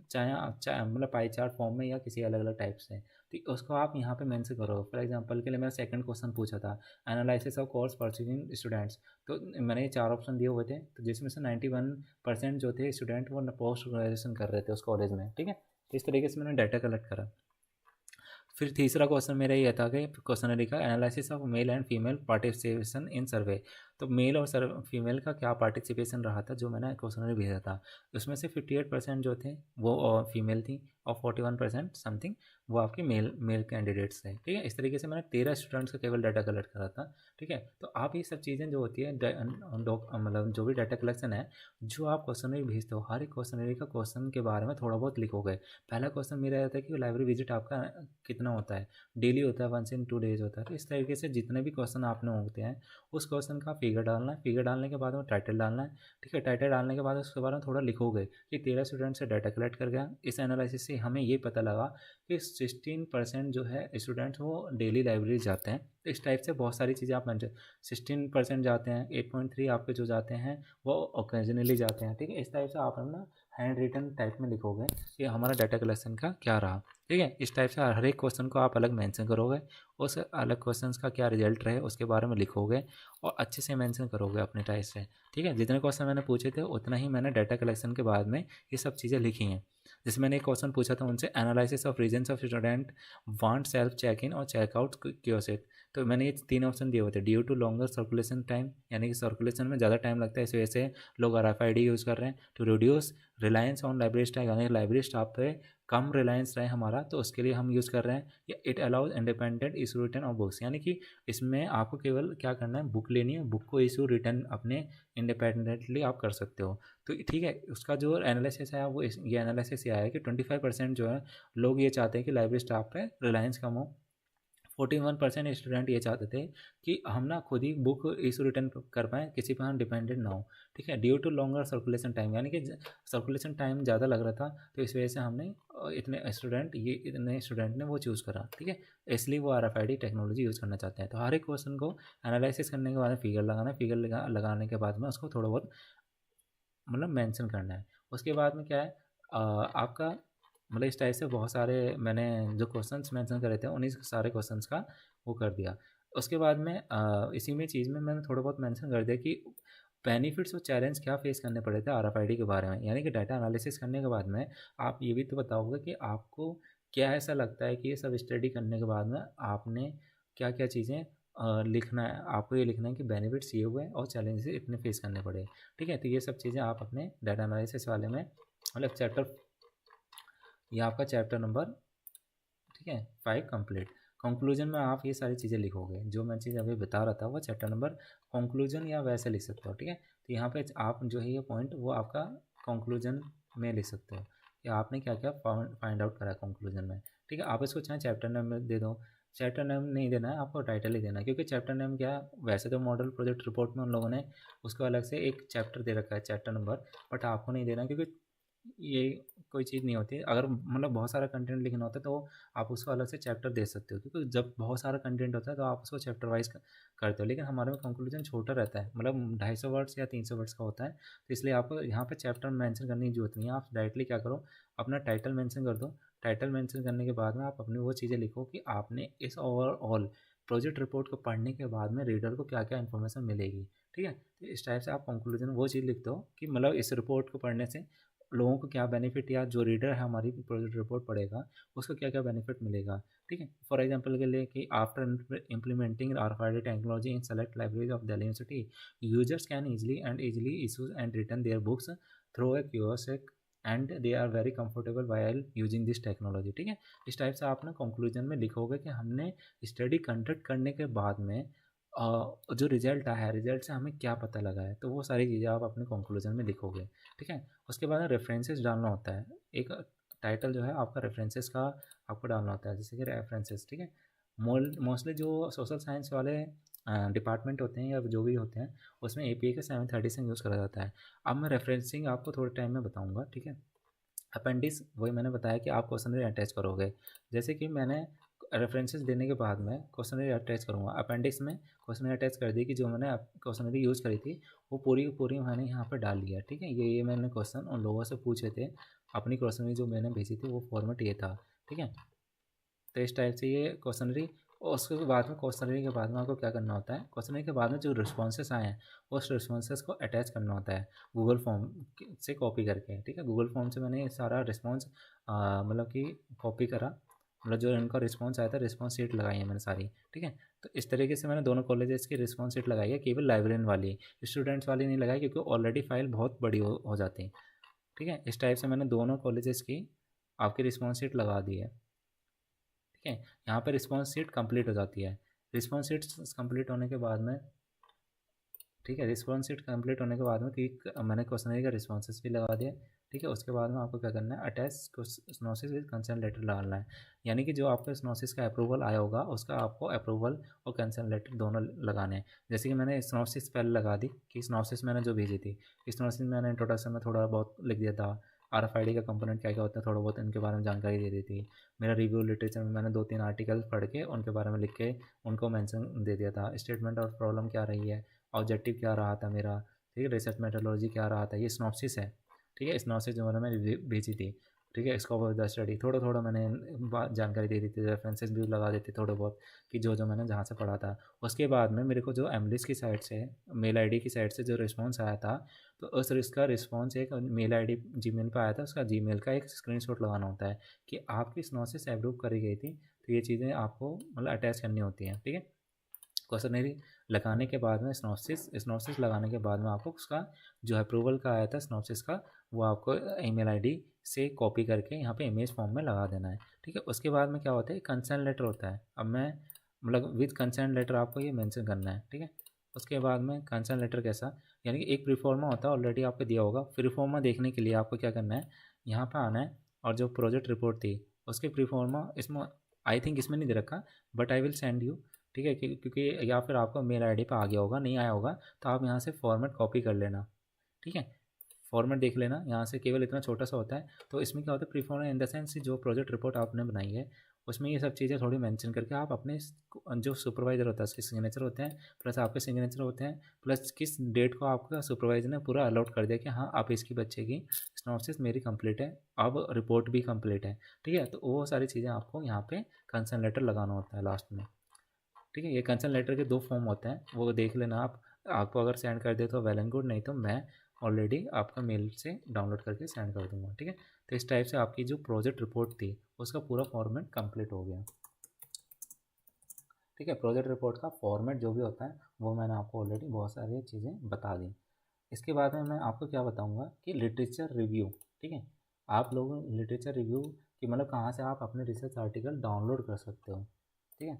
चाहे चाहे मतलब पाई चार्ट फॉर्म में या किसी अलग अलग टाइप से। तो उसको आप यहाँ पे मेंशन करो। फॉर एग्जांपल के लिए मेरा सेकंड क्वेश्चन पूछा था, analysis of course purchasing students, तो मैंने ये 4 ऑप्शन दिए हुए थे, तो जिसमें से 91% जो थे स्टूडेंट वो पोस्ट ग्रेजुएशन कर रहे थे उस कॉलेज में, ठीक है। तो इस तरीके से मैंने डाटा कलेक्ट करा। फिर तीसरा क्वेश्चन मेरा ये था कि क्वेश्चनरी का analysis of male and female participation in survey. तो मेल और फीमेल का क्या पार्टिसिपेशन रहा था जो मैंने क्वेश्चनरी भेजा था, उसमें से 58% जो थे वो फीमेल थी और 41% समथिंग वो आपके मेल कैंडिडेट्स थे। ठीक है, इस तरीके से मैंने 13 स्टूडेंट्स का केवल डाटा कलेक्ट करा था। ठीक है, तो आप ये सब चीज़ें जो होती है मतलब जो भी डाटा कलेक्शन है, जो आप क्वेश्चनरी भेजते हो, हर एक क्वेश्चनरी का क्वेश्चन के बारे में थोड़ा बहुत लिखोगे। पहला क्वेश्चन मेरा रहता है कि लाइब्रेरी विजिट आपका कितना होता है, डेली होता है, 1 से 2 डेज होता है। तो इस तरीके से जितने भी क्वेश्चन आपने होते हैं उस क्वेश्चन का फिगर डालना है, फिगर डालने के बाद में टाइटल डालना है। ठीक है, टाइटल डालने के बाद उसके बारे में थोड़ा लिखोगे कि 13 स्टूडेंट से डाटा कलेक्ट कर गया। इस एनालिसिस से हमें ये पता लगा कि 16% जो है स्टूडेंट्स वो डेली लाइब्रेरी जाते हैं। तो इस टाइप से बहुत सारी चीज़ें आप मेंशन, 16% जाते हैं, 8.3 आपके जो जाते हैं वो ओकेजनली जाते हैं। ठीक है, इस टाइप से आप अपना हैंड रिटन टाइप में लिखोगे कि हमारा डाटा कलेक्शन का क्या रहा। ठीक है, इस टाइप से हर एक क्वेश्चन को आप अलग मेंशन करोगे, उस अलग क्वेश्चन का क्या रिजल्ट रहे उसके बारे में लिखोगे और अच्छे से मेंशन करोगे अपने टाइप से। ठीक है, जितने क्वेश्चन मैंने पूछे थे उतना ही मैंने डाटा कलेक्शन के बाद में ये सब चीज़ें लिखी हैं। जैसे मैंने एक क्वेश्चन पूछा था उनसे, analysis of reasons of student want self check in और चेकआउट क्योसेट। तो मैंने ये 3 ऑप्शन दिए हुए थे, due to longer circulation time, यानी कि सर्कुलेशन में ज़्यादा टाइम लगता है इस वजह से लोग RFID यूज़ कर रहे हैं। To reduce reliance on library staff, यानी लाइब्रेरी स्टाफ पे कम रिलायंस रहे हमारा, तो उसके लिए हम यूज़ कर रहे हैं। या it allows independent issue return of books, यानी कि इसमें आपको केवल क्या करना है, बुक लेनी है, बुक को इशू रिटर्न अपने इंडिपेंडेंटली आप कर सकते हो। तो ठीक है, उसका जो एनालिसिस है वो ये एनालिसिस ये आया है कि 25% जो है लोग ये चाहते हैं कि लाइब्रेरी स्टाफ पे रिलायंस कम हो। 41% स्टूडेंट ये चाहते थे कि हम ना खुद ही बुक इशू रिटर्न कर पाएँ, किसी पर हम डिपेंडेंट ना हो। ठीक है, due to longer circulation time, यानी कि सर्कुलेशन टाइम ज़्यादा लग रहा था, तो इस वजह से हमने इतने स्टूडेंट ने वो चूज़ करा। ठीक है, इसलिए वो RFID टेक्नोलॉजी यूज़ करना चाहते हैं। तो हर एक क्वेश्चन को एनालिसिस करने के बाद में फिगर लगाना है, फिगर लगाने के बाद में उसको थोड़ा बहुत मतलब मेंशन करना है। उसके बाद में क्या है, आपका मतलब इस टाइप से बहुत सारे मैंने जो क्वेश्चंस मेंशन करे थे उन्हीं सारे क्वेश्चंस का वो कर दिया। उसके बाद में इसी में चीज़ में मैंने थोड़ा बहुत मेंशन कर दिया कि बेनिफिट्स और चैलेंज क्या फेस करने पड़े थे RFID के बारे में। यानी कि डाटा एनालिसिस करने के बाद में आप ये भी तो बताओगे कि आपको क्या ऐसा लगता है कि ये सब स्टडी करने के बाद में आपने क्या-क्या चीज़ें लिखना है, आपको ये लिखना है कि बेनिफिट्स ये हुए और चैलेंजेस इतने फेस करने पड़े। ठीक है, तो ये सब चीज़ें आप अपने डाटा एनालिसिस वाले में मतलब चैप्टर, ये आपका चैप्टर नंबर, ठीक है, 5 कंप्लीट। कंक्लूजन में आप ये सारी चीज़ें लिखोगे, जो मैं चीज़ अभी बता रहा था वो चैप्टर नंबर कंक्लूजन या वैसे लिख सकते हो। ठीक है, तो यहाँ पे आप जो है ये पॉइंट वो आपका कंक्लूजन में लिख सकते हो कि आपने क्या क्या फाइंड आउट करा कंक्लूजन में। ठीक है, आप इसको चाहे चैप्टर नेम में दे दो, चैप्टर नेम नहीं देना है आपको, टाइटल ही देना है, क्योंकि चैप्टर नेम क्या है, वैसे तो मॉडल प्रोजेक्ट रिपोर्ट में उन लोगों ने उसको अलग से एक चैप्टर दे रखा है चैप्टर नंबर, बट आपको नहीं देना, क्योंकि ये कोई चीज़ नहीं होती। अगर मतलब बहुत सारा कंटेंट लिखना होता है तो आप उसको अलग से चैप्टर दे सकते हो, क्योंकि जब बहुत सारा कंटेंट होता है तो आप उसको चैप्टर वाइज करते हो। लेकिन हमारे में कंक्लूजन छोटा रहता है, मतलब 250 वर्ड्स या 300 वर्ड्स का होता है, तो इसलिए आपको यहाँ पे चैप्टर मेंशन करने की जरूरत नहीं है। आप डायरेक्टली क्या करो, अपना टाइटल मेंशन कर दो। टाइटल मेंशन करने के बाद में आप अपनी वो चीज़ें लिखो कि आपने इस ओवरऑल प्रोजेक्ट रिपोर्ट को पढ़ने के बाद में रीडर को क्या क्या इन्फॉर्मेशन मिलेगी। ठीक है, तो इस टाइप से आप कंक्लूजन वो चीज़ लिखते हो कि मतलब इस रिपोर्ट को पढ़ने से लोगों को क्या बेनिफिट, या जो रीडर है हमारी प्रोजेक्ट रिपोर्ट पढ़ेगा उसको क्या क्या बेनिफिट मिलेगा। ठीक है, फॉर एग्जांपल के लिए कि after implementing RFID technology in select libraries of Delhi university, users can easily issues and return their books through a kiosk and they are very comfortable while using this technology. ठीक है, इस type से आप ना conclusion में लिखोगे कि हमने स्टडी कंडक्ट करने के बाद में जो रिजल्ट आया है, रिजल्ट से हमें क्या पता लगा है, तो वो सारी चीज़ें आप अपने कंक्लूजन में लिखोगे। ठीक है, उसके बाद रेफरेंसेस डालना होता है। एक टाइटल जो है आपका रेफरेंसेस का आपको डालना होता है, जैसे कि रेफरेंसेस। ठीक है, मोस्टली जो सोशल साइंस वाले डिपार्टमेंट होते हैं या जो भी होते हैं उसमें APA का 737 यूज़ करा जाता है। अब मैं रेफरेंसिंग आपको थोड़े टाइम में बताऊँगा। ठीक है, अपेंडिक्स वही मैंने बताया कि आप क्वेश्चनरी अटैच करोगे। जैसे कि मैंने रेफरेंसेस देने के बाद में क्वेश्चनरी अटैच करूँगा। अपेंडिक्स में क्वेश्चनरी अटैच कर दी कि जो मैंने क्वेश्चनरी यूज़ करी थी वो पूरी की पूरी मैंने यहाँ पर डाल दिया। ठीक है, ये मैंने क्वेश्चन उन लोगों से पूछे थे, अपनी क्वेश्चनरी जो मैंने भेजी थी वो फॉर्मेट ये था। ठीक है, तो इस टाइप से ये क्वेश्चनरी, और उसके बाद में क्वेश्चनरी के बाद में आपको क्या करना होता है, क्वेश्चनरी के बाद में जो रिस्पॉन्सेस आए हैं उस रिस्पॉन्सेस को अटैच करना होता है गूगल फॉर्म से कॉपी करके। ठीक है, गूगल फॉर्म से मैंने सारा रिस्पॉन्स मतलब कि कॉपी करा मतलब जो इनका रिस्पॉन्स आया था, रिस्पॉन्स शीट लगाई है मैंने सारी, ठीक है। तो इस तरीके से मैंने दोनों कॉलेजेस की रिस्पॉन्स शीट लगाई है, केवल लाइब्रेरियन वाली, स्टूडेंट्स वाली नहीं लगाई क्योंकि ऑलरेडी फाइल बहुत बड़ी हो जाती है, ठीक है। इस टाइप से मैंने दोनों कॉलेजेस की आपकी रिस्पॉन्स शीट लगा दी है, ठीक है। यहाँ पर रिस्पॉन्स शीट कंप्लीट हो जाती है। रिस्पॉन्स शीट कंप्लीट होने के बाद में, ठीक है, रिस्पॉन्स शीट कंप्लीट होने के बाद में कि मैंने क्वेश्चनरी का रिस्पॉन्सेस भी लगा दिया, ठीक है। उसके बाद में आपको क्या करना है, अटैच स्नोसिस विद कंसर्न लेटर डालना है, यानी कि जो आपका स्नोसिस का अप्रूवल आया होगा उसका आपको अप्रूवल और कंसर्न लेटर दोनों लगाने हैं। जैसे कि मैंने स्नोसिस पहले लगा दी कि स्नोसिस मैंने जो भेजी थी, स्नोसिस मैंने इंट्रोडक्शन में थोड़ा बहुत लिख दिया था, RFID का कंपोनेंट क्या क्या होता है थोड़ा बहुत इनके बारे में जानकारी दे दी थी। मेरा रिव्यू लिटरेचर में मैंने 2-3 आर्टिकल पढ़ के उनके बारे में लिख के उनको मेंशन दे दिया था। स्टेटमेंट और प्रॉब्लम क्या रही है, ऑब्जेक्टिव क्या रहा था मेरा, ठीक है, रिसर्च मेथोडोलॉजी क्या रहा था, ये सिनॉप्सिस है, ठीक है। सिनॉप्सिस जो मैंने भेजी थी, ठीक है। स्कोप ऑफ द स्टडी थोड़ा थोड़ा मैंने जानकारी दे दी थी, रेफरेंसेस भी लगा देते थोड़े बहुत कि जो जो मैंने जहाँ से पढ़ा था। उसके बाद में मेरे को जो एमलिस की साइड से, मेल आईडी की साइड से जो रिस्पॉन्स आया था, तो उस इसका रिस्पॉन्स एक मेल आईडी जीमेल पर आया था, उसका जीमेल का एक स्क्रीनशॉट लगाना होता है कि आपकी सिनॉप्सिस अप्रूव करी गई थी। तो ये चीज़ें आपको मतलब अटैच करनी होती हैं, ठीक है। क्वेश्चनरी लगाने के बाद में स्नॉप्सिस लगाने के बाद में आपको उसका जो अप्रूवल का आया था स्नॉप्सिस का, वो आपको ईमेल आईडी से कॉपी करके यहाँ पे इमेज फॉर्म में लगा देना है, ठीक है। उसके बाद में क्या होता है, कंसर्न लेटर होता है। अब मैं मतलब विद कंसर्न लेटर आपको ये मेंशन करना है, ठीक है। उसके बाद में कंसर्न लेटर कैसा, यानी कि एक प्रीफॉर्मा होता है ऑलरेडी आपको दिया होगा। प्रीफॉर्मा देखने के लिए आपको क्या करना है, यहाँ पर आना है और जो प्रोजेक्ट रिपोर्ट थी उसके प्रीफॉर्मा इसमें आई थिंक इसमें नहीं दे रखा, but I will send you, ठीक है। क्योंकि या फिर आपको मेल आईडी पे आ गया होगा, नहीं आया होगा तो आप यहाँ से फॉर्मेट कॉपी कर लेना, ठीक है। फॉर्मेट देख लेना, यहाँ से केवल इतना छोटा सा होता है। तो इसमें क्या होता है, प्रीफॉर्मेट इन द सेंस जो प्रोजेक्ट रिपोर्ट आपने बनाई है उसमें ये सब चीज़ें थोड़ी मेंशन करके आप अपने जो सुपरवाइज़र होता है उसके सिग्नेचर होते हैं, प्लस आपके सिग्नेचर होते हैं, प्लस किस डेट को आपका सुपरवाइजर ने पूरा अलॉट कर दिया कि हाँ आप इसकी बच्चे की स्नॉप्सिस मेरी कंप्लीट है, अब रिपोर्ट भी कंप्लीट है, ठीक है। तो वो सारी चीज़ें आपको यहाँ पे कंसर्न लेटर लगाना होता है लास्ट में, ठीक है। ये कंसर्न लेटर के 2 फॉर्म होते हैं, वो देख लेना आप। आपको अगर सेंड कर दे तो वेल एंड गुड, नहीं तो मैं ऑलरेडी आपका मेल से डाउनलोड करके सेंड कर दूंगा, ठीक है। तो इस टाइप से आपकी जो प्रोजेक्ट रिपोर्ट थी उसका पूरा फॉर्मेट कंप्लीट हो गया, ठीक है। प्रोजेक्ट रिपोर्ट का फॉर्मेट जो भी होता है वो मैंने आपको ऑलरेडी बहुत सारी चीज़ें बता दी। इसके बाद में मैं आपको क्या बताऊँगा कि लिटरेचर रिव्यू, ठीक है। आप लोग लिटरेचर रिव्यू कि मतलब कहाँ से आप अपने रिसर्च आर्टिकल डाउनलोड कर सकते हो, ठीक है।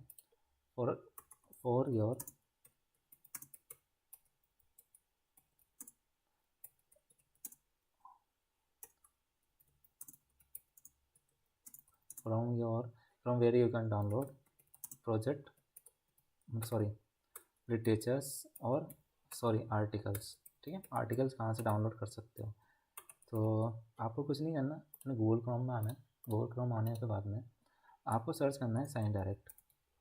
For for your from where you can download project, sorry, literatures और सॉरी आर्टिकल्स, ठीक है। आर्टिकल्स कहाँ से डाउनलोड कर सकते हो, तो आपको कुछ नहीं करना, अपने गूगल क्रोम में आना है। गूगल क्रोम आने के बाद में आपको सर्च करना है साइन डायरेक्ट,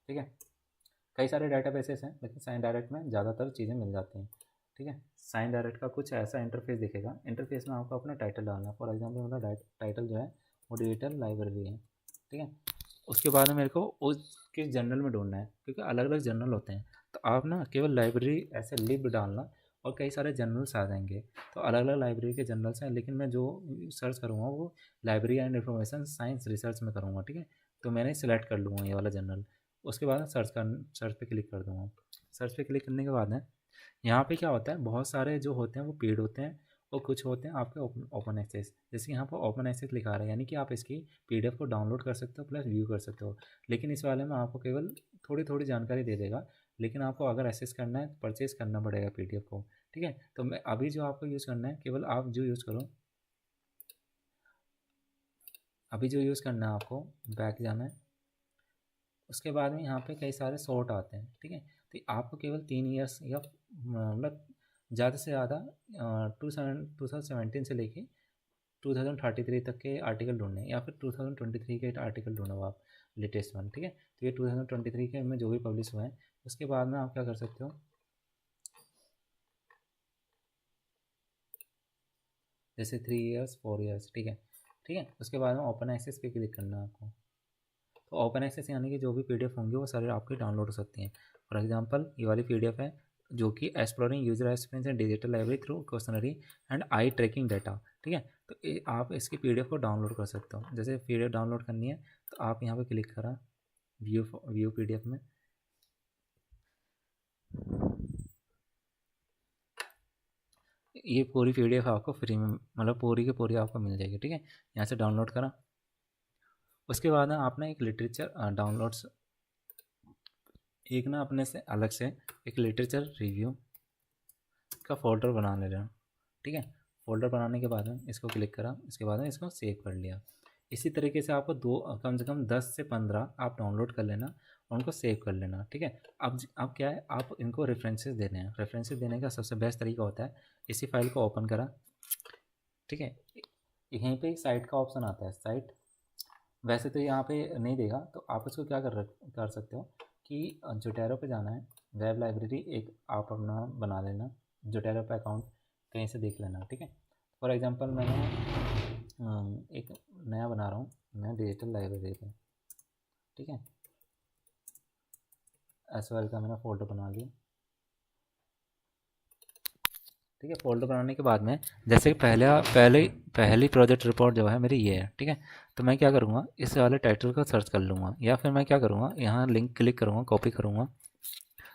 ठीक है। कई सारे डाटा बेसेस हैं लेकिन साइन डायरेक्ट में ज़्यादातर चीज़ें मिल जाती हैं, ठीक है। साइन डायरेक्ट का कुछ ऐसा इंटरफेस दिखेगा, इंटरफेस में आपको अपना टाइटल डालना है। फॉर एग्जाम्पल मेरा टाइटल जो है वो डिजिटल लाइब्रेरी है, ठीक है। उसके बाद में मेरे को उस किस जर्नल में ढूंढना है, क्योंकि अलग अलग जर्नल होते हैं। तो आप ना केवल लाइब्रेरी ऐसे लिब डालना और कई सारे जर्नल्स आ जाएंगे। तो अलग अलग लाइब्रेरी के जर्नल्स हैं, लेकिन मैं जो सर्च करूँगा वो library and information science research में करूँगा, ठीक है। तो मैंने सेलेक्ट कर लूँगा ये वाला जर्नल। उसके बाद सर्च पे क्लिक कर दूँगा। सर्च पे क्लिक करने के बाद है यहाँ पे क्या होता है, बहुत सारे जो होते हैं वो पेड होते हैं और कुछ होते हैं आपके ओपन एक्सेस। जैसे यहाँ पर ओपन एक्सेस लिखा रहा है, यानी कि आप इसकी PDF को डाउनलोड कर सकते हो प्लस व्यू कर सकते हो। लेकिन इस वाले में आपको केवल थोड़ी थोड़ी जानकारी दे देगा, लेकिन आपको अगर एक्सेस करना है परचेज करना पड़ेगा PDF को, ठीक है। तो मैं अभी जो आपको यूज़ करना है, केवल आप जो यूज़ करो, अभी जो यूज़ करना है आपको बैक जाना है। उसके बाद में यहाँ पे कई सारे शॉर्ट आते हैं, ठीक है। तो आपको केवल 3 ईयर्स या मतलब ज़्यादा से ज़्यादा 2017 से लेके 2033 तक के आर्टिकल ढूंढने हैं, या फिर 2023 के आर्टिकल ढूंढो आप, लेटेस्ट वन, ठीक है। तो ये 2023 के में जो भी पब्लिश हुए हैं। उसके बाद में आप क्या कर सकते हो, जैसे 3 ईयर्स 4 ईयर्स, ठीक है, ठीक है। उसके बाद में ओपन एक्सेस पे क्लिक करना है आपको। तो ओपन एक्सेस यानी कि जो भी PDF होंगे वो सारे आपके डाउनलोड हो सकती हैं। फॉर एग्जांपल ये वाली PDF है जो कि exploring user experience in digital library through questionnaire and eye tracking data, ठीक है। तो आप इसकी पीडीएफ को डाउनलोड कर सकते हो। जैसे पीडीएफ डाउनलोड करनी है तो आप यहाँ पे क्लिक करा व्यू व्यू पीडीएफ में, ये पूरी पीडीएफ आपको फ्री में, मतलब पूरी की पूरी आपको मिल जाएगी। ठीक है, यहाँ से डाउनलोड करा। उसके बाद ना आपने एक लिटरेचर डाउनलोड्स, एक ना अपने से अलग से एक लिटरेचर रिव्यू का फोल्डर बना ले रहा हूँ। ठीक है, फोल्डर बनाने के बाद में इसको क्लिक करा, इसके बाद में इसको सेव कर लिया। इसी तरीके से आपको कम से कम 10 से 15 आप डाउनलोड कर लेना, उनको सेव कर लेना। ठीक है, अब क्या है, आप इनको रेफरेंसेस देने हैं। रेफरेंसेस देने का सबसे बेस्ट तरीका होता है, इसी फाइल को ओपन करा। ठीक है, यहीं पे साइट का ऑप्शन आता है, साइट वैसे तो यहाँ पे नहीं देगा, तो आप इसको क्या कर सकते हो कि जोटेरो पे जाना है, वेब लाइब्रेरी एक आप अपना बना लेना, जोटेरो पे अकाउंट कहीं से देख लेना। ठीक है, फॉर एग्जांपल मैंने एक नया बना रहा हूँ मैं डिजिटल लाइब्रेरी पे। ठीक है, SQL का मैंने फ़ोल्डर बना लिया। ठीक है, फ़ोल्डर बनाने के बाद में जैसे कि पहली प्रोजेक्ट रिपोर्ट जो है मेरी ये है। ठीक है, तो मैं क्या करूँगा, इस वाले टाइटल को सर्च कर लूँगा, या फिर मैं क्या करूँगा, यहाँ लिंक क्लिक करूँगा, कॉपी करूँगा।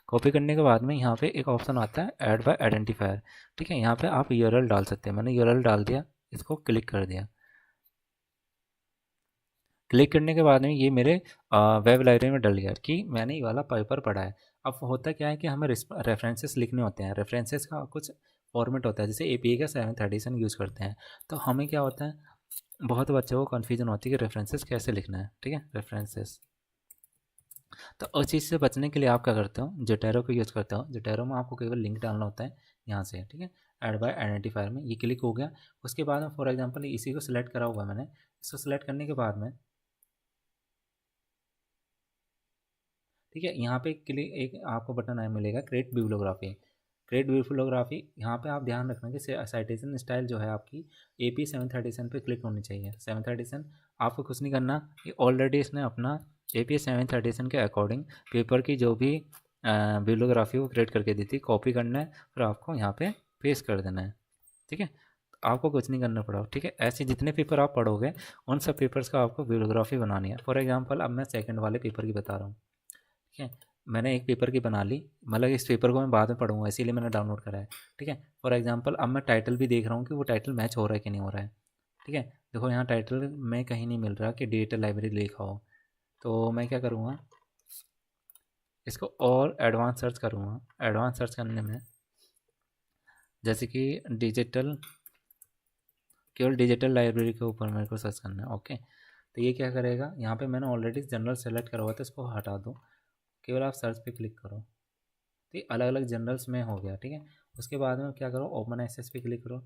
कॉपी करने के बाद में यहाँ पे एक ऑप्शन आता है ऐड बाय आइडेंटिफायर। ठीक है, यहाँ पे आप यूआरएल डाल सकते हैं। मैंने यूआरएल डाल दिया, इसको क्लिक कर दिया। क्लिक करने के बाद में ये मेरे वेब लाइब्रेरी में डल गया कि मैंने ये वाला पेपर पढ़ा है। अब होता क्या है कि हमें रेफरेंसेस लिखने होते हैं। रेफरेंसेस का कुछ फॉर्मेट होता है, जैसे एपीए का 7th एडिशन यूज़ करते हैं। तो हमें क्या होता है, बहुत बच्चों को कन्फ्यूजन होती है कि रेफरेंसेस कैसे लिखना है। ठीक है, रेफरेंसेस, तो उस चीज़ से बचने के लिए आप क्या करते हो, जोटेरो को यूज़ करते हो। जोटेरो में आपको केवल लिंक डालना होता है यहाँ से। ठीक है, ऐड बाय आइडेंटिफायर में ये क्लिक हो गया। उसके बाद में फॉर एग्जांपल इसी को सिलेक्ट करा हुआ मैंने, इसको सिलेक्ट करने के बाद में ठीक है, यहाँ पे क्लिक एक आपको बटन आया मिलेगा क्रिएट बिब्लियोग्राफी। क्रिएट बिब्लियोग्राफी, यहाँ पे आप ध्यान रखना कि साइटेशन स्टाइल जो है आपकी AP 7th एडिशन पे क्लिक होनी चाहिए। 7th एडिशन आपको कुछ नहीं करना, कि ऑलरेडी इसने अपना AP 7th एडिशन के अकॉर्डिंग पेपर की जो भी बिब्लियोग्राफी वो क्रिएट करके दी थी, कॉपी करना है, फिर आपको यहाँ पे पेस्ट कर देना है। ठीक है, तो आपको कुछ नहीं करना पड़ा। ठीक है, ऐसे जितने पेपर आप पढ़ोगे उन सब पेपर्स का आपको बिब्लियोग्राफी बनानी है। फॉर एग्जाम्पल अब मैं सेकेंड वाले पेपर की बता रहा हूँ। ठीक है, मैंने एक पेपर की बना ली, मतलब इस पेपर को मैं बाद में पढ़ूंगा इसीलिए मैंने डाउनलोड करा है। ठीक है, फॉर एग्जांपल अब मैं टाइटल भी देख रहा हूँ कि वो टाइटल मैच हो रहा है कि नहीं हो रहा है। ठीक है, देखो यहाँ टाइटल में कहीं नहीं मिल रहा कि डिजिटल लाइब्रेरी लिखा हो, तो मैं क्या करूँगा, इसको और एडवांस सर्च करूँगा। एडवांस सर्च करने में जैसे कि डिजिटल, केवल डिजिटल लाइब्रेरी के ऊपर मेरे को सर्च करना है। ओके, तो ये क्या करेगा, यहाँ पे मैंने ऑलरेडी जनरल सेलेक्ट करा हुआ था, इसको हटा दो, केवल आप सर्च पे क्लिक करो। तो ये अलग अलग जनरल्स में हो गया। ठीक है, उसके बाद में क्या करो, ओपन एक्सेस पे क्लिक करो,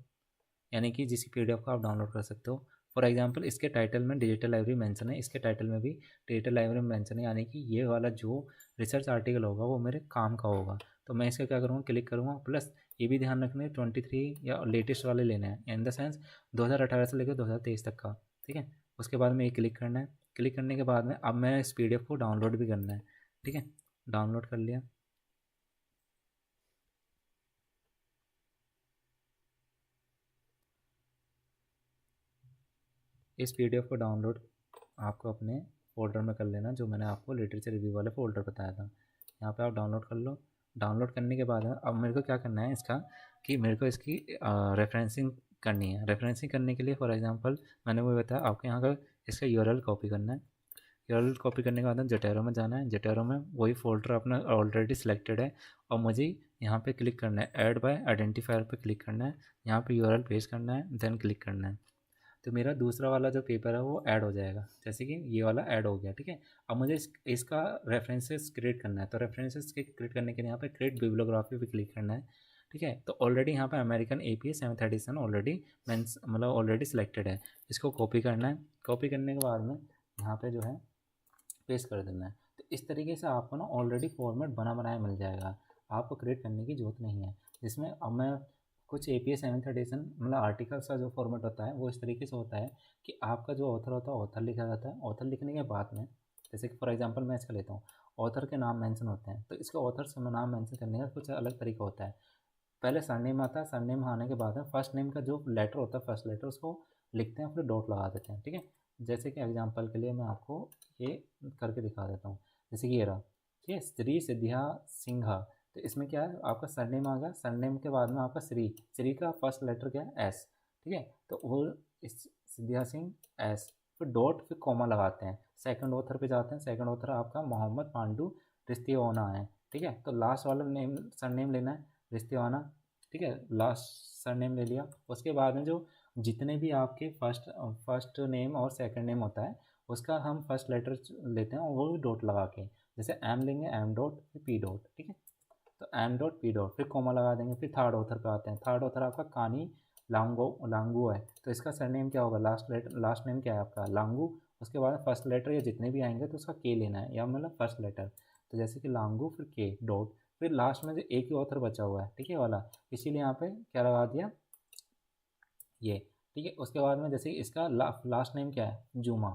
यानी कि जिसकी पीडीएफ को आप डाउनलोड कर सकते हो। फॉर एग्जांपल इसके टाइटल में डिजिटल लाइब्रेरी मेंशन है, इसके टाइटल में भी डिजिटल लाइब्रेरी मेंशन है, यानी कि ये वाला जो रिसर्च आर्टिकल होगा वो मेरे काम का होगा। तो मैं इसका क्या करूँगा, क्लिक करूँगा। प्लस ये भी ध्यान रखना है 23 या लेटेस्ट वाले लेने हैं, इन द सेंस 2018 से लेकर 2023 तक का। ठीक है, उसके बाद में ये क्लिक करना है। क्लिक करने के बाद में अब मैं इस पीडीएफ को डाउनलोड भी करना है। ठीक है, डाउनलोड कर लिया। इस पीडीएफ को डाउनलोड आपको अपने फ़ोल्डर में कर लेना, जो मैंने आपको लिटरेचर रिव्यू वाले फ़ोल्डर बताया था। यहाँ पे आप डाउनलोड कर लो। डाउनलोड करने के बाद अब मेरे को क्या करना है इसका, कि मेरे को इसकी रेफरेंसिंग करनी है। रेफरेंसिंग करने के लिए फॉर एग्जांपल मैंने वो बताया आपको, यहाँ का इसका यूआरएल कॉपी करना है। यूआरएल कॉपी करने के बाद जोटेरो में जाना है। जोटेरो में वही फ़ोल्डर अपना ऑलरेडी सिलेक्टेड है, और मुझे यहाँ पे क्लिक करना है, ऐड बाय आइडेंटिफायर पे क्लिक करना है, यहाँ पे यूआरएल पेस्ट करना है, देन क्लिक करना है। तो मेरा दूसरा वाला जो पेपर है वो ऐड हो जाएगा, जैसे कि ये वाला ऐड हो गया। ठीक है, अब मुझे इसका रेफरेंसेस क्रिएट करना है। तो रेफरेंसेस क्रिएट करने के लिए यहाँ पे क्रिएट बिब्लियोग्राफी पे क्लिक करना है। ठीक है, तो ऑलरेडी यहाँ पे American APA 7th edition already means मतलब ऑलरेडी सिलेक्टेड है। इसको कॉपी करना है। कॉपी करने के बाद में यहाँ पे जो है पेस्ट कर देना है। तो इस तरीके से आपको ना ऑलरेडी फॉर्मेट बना बनाया मिल जाएगा, आपको क्रिएट करने की ज़रूरत नहीं है। जिसमें अब मैं कुछ APA 7th एडिशन मतलब आर्टिकल्स का जो फॉर्मेट होता है वो इस तरीके से होता है कि आपका जो ऑथर होता है ऑथर लिखा जाता है। ऑथर लिखने के बाद में जैसे कि फॉर एग्जांपल मैं इसका लेता हूँ, ऑथर के नाम मेंशन होते हैं, तो इसका ऑथर से नाम मेंशन करने का कुछ अलग तरीका होता है। पहले सरनेम आता है, सरनेम आने के बाद में फर्स्ट नेम का जो लेटर होता है, फर्स्ट लेटर, उसको लिखते हैं, फिर डॉट लगा देते हैं, ठीक है। जैसे कि एग्जांपल के लिए मैं आपको ये करके दिखा देता हूँ। जैसे कि ये रहा, ठीक है, श्री सिद्धिया सिंघा। तो इसमें क्या है, आपका सरनेम आ गया, सरनेम के बाद में आपका श्री, श्री का फर्स्ट लेटर क्या है, एस, ठीक है। तो वो इस सिद्धिया सिंह एस, फिर डॉट, फिर कॉमा लगाते हैं। सेकंड ऑथर पे जाते हैं, सेकंड ऑथर आपका मोहम्मद पांडू रिश्तेवाना है, ठीक है। तो लास्ट वाला नेम सरनेम लेना है, रिश्तेवाना, ठीक है, लास्ट सरनेम ले लिया। उसके बाद में जो जितने भी आपके फर्स्ट नेम और सेकंड नेम होता है, उसका हम फर्स्ट लेटर लेते हैं और वो भी डॉट लगा के, जैसे एम लेंगे, एम डॉट, फिर पी डॉट, ठीक है। तो एम डॉट पी डॉट, फिर कॉमा लगा देंगे। फिर थर्ड ऑथर पे आते हैं, थर्ड ऑथर आपका कानी लांगू है। तो इसका सरनेम क्या होगा, लास्ट नेम क्या है आपका, लांगू। उसके बाद फर्स्ट लेटर या जितने भी आएंगे तो उसका के लेना है, या मतलब फर्स्ट लेटर। तो जैसे कि लांगू, फिर के डॉट, फिर लास्ट में जो एक ही ऑथर बचा हुआ है, ठीक है वाला, इसीलिए यहाँ पे क्या लगा दिया, ये, ठीक है। उसके बाद में जैसे इसका लास्ट नेम क्या है, जुमा,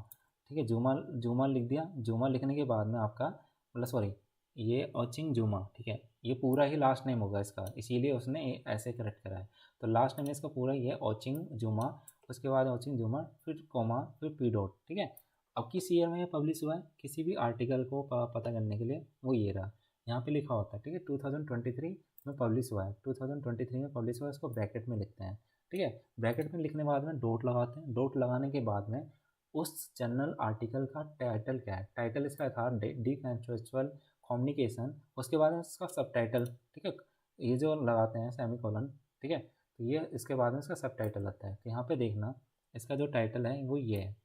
ठीक है, जुमा, जुमा लिख दिया। जुमा लिखने के बाद में आपका, मतलब सॉरी, ये ओचिंग जुमा, ठीक है, ये पूरा ही लास्ट नेम होगा इसका, इसीलिए उसने ऐसे करेक्ट करा है। तो लास्ट नेम इसका पूरा ही है ओचिंग जुमा। उसके बाद ओचिंग जुमा, फिर कोमा, फिर पी डॉट, ठीक है। अब किस ईयर में ये पब्लिश हुआ है, किसी भी आर्टिकल को पता करने के लिए वो ये रहा, यहाँ पे लिखा होता है, ठीक है, 2023 में पब्लिश हुआ है, 2023 में पब्लिश हुआ है, इसको ब्रैकेट में लिखते हैं, ठीक है। ब्रैकेट में लिखने के बाद में डॉट लगाते हैं। डॉट लगाने के बाद में उस जर्नल आर्टिकल का टाइटल क्या है, टाइटल इसका था डी कंसेप्चुअल कम्युनिकेशन। उसके बाद में इसका सब टाइटल, ठीक है, ये जो लगाते हैं सेमी कॉलन, ठीक है। तो ये इसके बाद में इसका सब टाइटल आता है। तो यहाँ पे देखना, इसका जो टाइटल है वो ये है,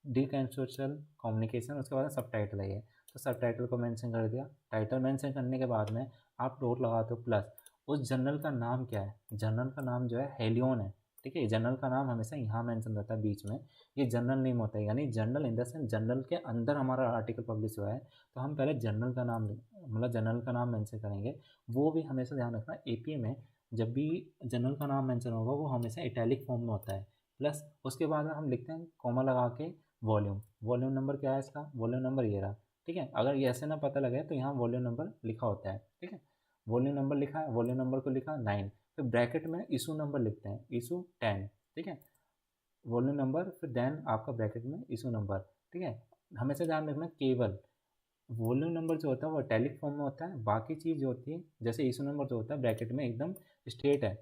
डी कंसेप्चुअल कम्युनिकेशन। उसके बाद सब टाइटल है ये, तो सब टाइटल को मेंशन कर दिया। टाइटल मेंशन करने के बाद में आप डॉट लगाते हो प्लस, उस जर्नल का नाम क्या है, जर्नल का नाम जो है हेलियन है, ठीक है। जर्नल का नाम हमेशा यहाँ मेंशन रहता है बीच में, ये जर्नल नेम होता है, यानी journal in the sense journal के अंदर हमारा आर्टिकल पब्लिश हुआ है, तो हम पहले जर्नल का नाम, मतलब जर्नल का नाम मेंशन करेंगे। वो भी हमेशा ध्यान रखना, एपीए में जब भी जर्नल का नाम मेंशन होगा वो हमेशा इटैलिक फॉर्म में होता है। प्लस उसके बाद में हम लिखते हैं कॉमा लगा के वॉल्यूम, वॉल्यूम नंबर क्या है इसका, वॉल्यूम नंबर ये रहा, ठीक है। अगर ये ऐसे ना पता लगे तो यहाँ वॉल्यूम नंबर लिखा होता है, ठीक है। वॉल्यूम नंबर लिखा है, वॉल्यूम नंबर को लिखा 9, फिर ब्रैकेट में इशू नंबर लिखते हैं, इशू 10, ठीक है। वॉल्यूम नंबर, फिर देन आपका ब्रैकेट में इशू नंबर, ठीक है। हमेशा ध्यान रखना, केवल वॉल्यूम नंबर जो होता है वो इटैलिक फॉर्म में होता है, बाकी चीज़ जो होती है जैसे इशू नंबर जो होता है ब्रैकेट में एकदम स्ट्रेट है।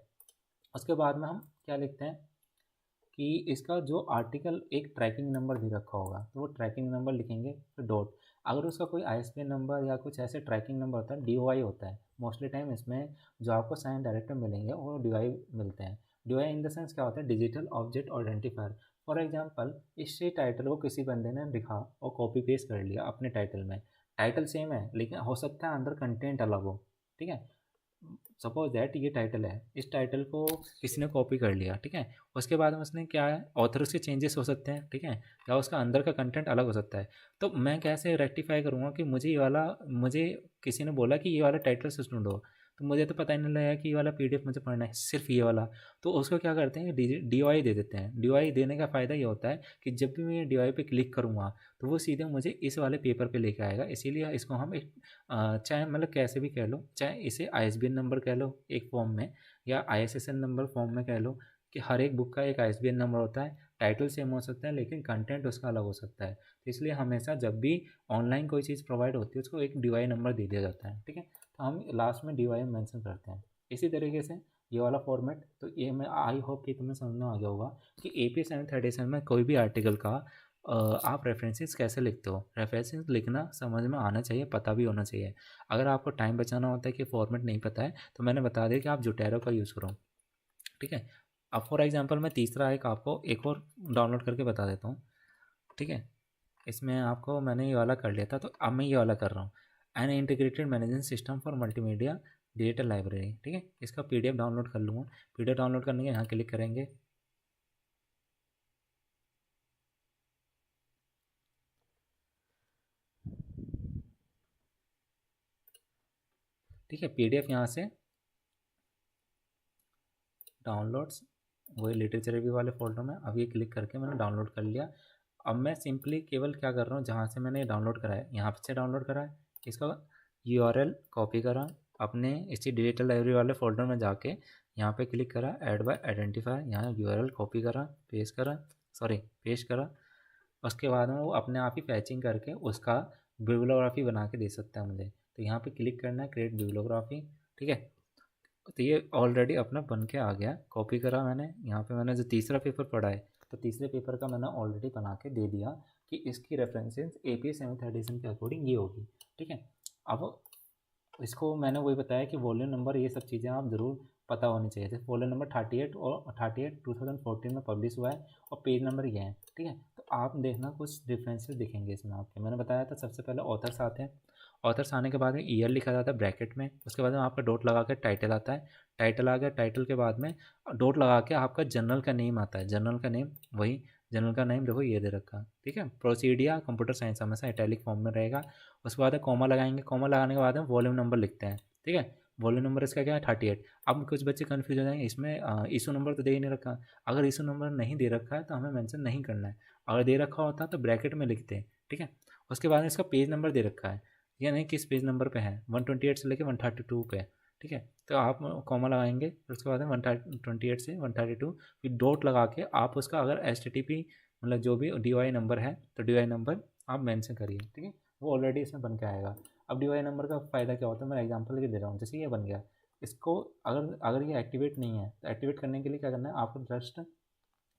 उसके बाद में हम क्या लिखते हैं कि इसका जो आर्टिकल एक ट्रैकिंग नंबर भी रखा होगा, तो वो ट्रैकिंग नंबर लिखेंगे, फिर डॉट। अगर उसका कोई आईएसबीएन नंबर या कुछ ऐसे ट्रैकिंग नंबर होता है, डीओआई होता है मोस्टली टाइम, इसमें जो आपको साइन डायरेक्टर मिलेंगे वो डीओआई मिलते हैं। डीओआई इन द सेंस क्या होता है, digital object identifier. For example, इसी टाइटल को किसी बंदे ने लिखा और कॉपी पेस्ट कर लिया अपने टाइटल में, टाइटल सेम है लेकिन हो सकता है अंदर कंटेंट अलग हो, ठीक है। सपोज दैट ये टाइटल है, इस टाइटल को किसी ने कॉपी कर लिया, ठीक है। उसके बाद में उसने क्या है, ऑथर्स के चेंजेस हो सकते हैं, ठीक है, या उसका अंदर का कंटेंट अलग हो सकता है। तो मैं कैसे रेक्टिफाई करूँगा कि मुझे ये वाला, मुझे किसी ने बोला कि ये वाला टाइटल से ढूंढो, तो मुझे तो पता ही नहीं लगा कि ये वाला पीडीएफ मुझे पढ़ना है, सिर्फ ये वाला। तो उसको क्या करते हैं, डीओआई दे देते हैं। डीओआई देने का फ़ायदा ये होता है कि जब भी मैं डीओआई पे क्लिक करूँगा तो वो सीधे मुझे इस वाले पेपर पे लेके आएगा। इसीलिए इसको हम एक चाहे मतलब कैसे भी कह लो, चाहे इसे आईएसबीएन नंबर कह लो एक फॉर्म में, या आईएसएसएन नंबर फॉर्म में कह लो, कि हर एक बुक का एक आईएसबीएन नंबर होता है। टाइटल सेम हो सकता है लेकिन कंटेंट उसका अलग हो सकता है, तो इसलिए हमेशा जब भी ऑनलाइन कोई चीज़ प्रोवाइड होती है उसको एक डीवाई नंबर दे दिया जाता है, ठीक है। तो हम लास्ट में डीवाई मेंशन करते हैं। इसी तरीके से ये वाला फॉर्मेट, तो ये मैं आई होप कि तुम्हें समझ में आ गया होगा कि AP 737 में कोई भी आर्टिकल का आप रेफरेंसेस कैसे लिखते हो। रेफरेंसेस लिखना समझ में आना चाहिए, पता भी होना चाहिए। अगर आपको टाइम बचाना होता है कि फॉर्मेट नहीं पता है, तो मैंने बता दिया कि आप जोटेरो का यूज़ करो, ठीक है। अब फॉर एग्जांपल मैं तीसरा एक आपको एक और डाउनलोड करके बता देता हूँ, ठीक है। इसमें आपको मैंने ये वाला कर लिया था, तो अब मैं ये वाला कर रहा हूँ, an integrated management system for multimedia digital library, ठीक है। इसका PDF डाउनलोड कर लूँगा। PDF डाउनलोड करने के यहाँ क्लिक करेंगे, ठीक है। PDF यहाँ से डाउनलोड्स, वही लिटरेचर रिव्यू वाले फोल्डर में, अब ये क्लिक करके मैंने डाउनलोड कर लिया। अब मैं सिंपली केवल क्या कर रहा हूँ, जहाँ से मैंने डाउनलोड करा है यहाँ से डाउनलोड करा है, इसका URL कॉपी करा, अपने इसी डिजिटल लाइब्रेरी वाले फोल्डर में जाके यहाँ पे क्लिक करा, ऐड बाय आइडेंटिफायर, यहाँ यूआरएल कॉपी करा, पेस्ट करा। उसके बाद में वो अपने आप ही फैचिंग करके उसका बिब्लियोग्राफी बना के दे सकता है मुझे। तो यहाँ पे क्लिक करना है, क्रिएट बिब्लियोग्राफी। ठीक है, तो ये ऑलरेडी अपना बन के आ गया, कॉपी करा मैंने। यहाँ पे मैंने जो तीसरा पेपर पढ़ा है, तो तीसरे पेपर का मैंने ऑलरेडी बना के दे दिया कि इसकी रेफरेंसेस APA 7th एडिशन के अकॉर्डिंग ये होगी। ठीक है, अब इसको मैंने वही बताया कि वॉल्यूम नंबर ये सब चीज़ें आप ज़रूर पता होनी चाहिए। जैसे वॉल्यूम नंबर 38 और 38 2014 में पब्लिश हुआ है, और पेज नंबर ये है। ठीक है, तो आप देखना कुछ डिफरेंसेस दिखेंगे इसमें आपके। मैंने बताया था सबसे पहले ऑथर्स आते हैं, ऑथर्स आने के बाद में ईयर लिखा जाता है ब्रैकेट में, उसके बाद में आपका डॉट लगा के टाइटल आता है, टाइटल आ गया, टाइटल के बाद में डॉट लगा के आपका जर्नल का नेम आता है, जर्नल का नेम वही, जर्नल का नेम देखो ये दे रखा। ठीक है, प्रोसीडिया कंप्यूटर साइंस हमेशा इटैलिक फॉर्म में रहेगा। उसके बाद कॉमा लगाएंगे, कॉमा लगाने के बाद में वॉल्यूम नंबर लिखते हैं। ठीक है, वॉल्यूम नंबर इसका क्या है 38। अब कुछ बच्चे कन्फ्यूज हो जाएंगे, इसमें इशू नंबर तो दे ही नहीं रखा। अगर इशू नंबर नहीं दे रखा है तो हमें मेंशन नहीं करना है, अगर दे रखा होता तो ब्रैकेट में लिखते हैं। ठीक है, उसके बाद में इसका पेज नंबर दे रखा है, या नहीं किस पेज नंबर पे है, 128 से लेकर 132 पे। ठीक है, तो आप कॉमा लगाएंगे, फिर उसके बाद में 128 से 132, फिर डॉट लगा के आप उसका अगर HTTP मतलब जो भी DOI नंबर है तो DOI नंबर आप मेंशन करिए। ठीक है, वो ऑलरेडी इसमें बन के आएगा। अब DOI नंबर का फ़ायदा क्या होता है, मैं एग्जांपल लेके दे रहा हूँ। जैसे ये बन गया, इसको अगर अगर ये एक्टिवेट नहीं है तो एक्टिवेट करने के लिए क्या करना है, आपको जस्ट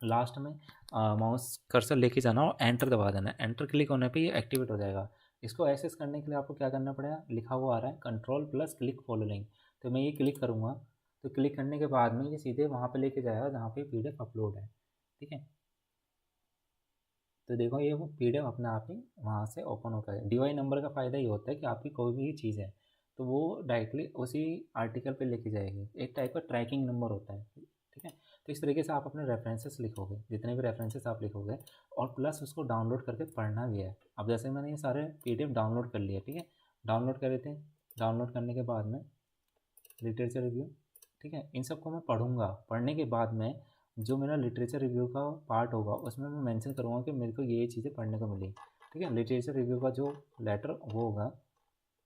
लास्ट में माउस कर्सर लेके जाना और एंटर दबा देना है। एंटर क्लिक होने पे ये एक्टिवेट हो जाएगा। इसको एक्सेस करने के लिए आपको क्या करना पड़ेगा, लिखा हुआ आ रहा है control plus click follow link. तो मैं ये क्लिक करूँगा, तो क्लिक करने के बाद में ये सीधे वहाँ पे लेके जाएगा जहाँ पे PDF अपलोड है। ठीक है, तो देखो ये वो PDF अपने आप ही वहाँ से ओपन होकर है। DOI नंबर का फ़ायदा ये होता है कि आपकी कोई भी चीज़ है तो वो डायरेक्टली उसी आर्टिकल पे लेके जाएगी, एक टाइप का ट्रैकिंग नंबर होता है। ठीक है, तो इस तरीके से आप अपने रेफरेंसेस लिखोगे, जितने भी रेफरेंसेस आप लिखोगे, और प्लस उसको डाउनलोड करके पढ़ना भी है। अब जैसे मैंने ये सारे PDF डाउनलोड कर लिए। ठीक है, डाउनलोड करे थे, डाउनलोड करने के बाद में लिटरेचर रिव्यू। ठीक है, इन सबको मैं पढ़ूंगा, पढ़ने के बाद में जो मेरा लिटरेचर रिव्यू का पार्ट होगा उसमें मैं मेंशन करूँगा कि मेरे को ये चीज़ें पढ़ने को मिली। ठीक है, लिटरेचर रिव्यू का जो लेटर वो होगा,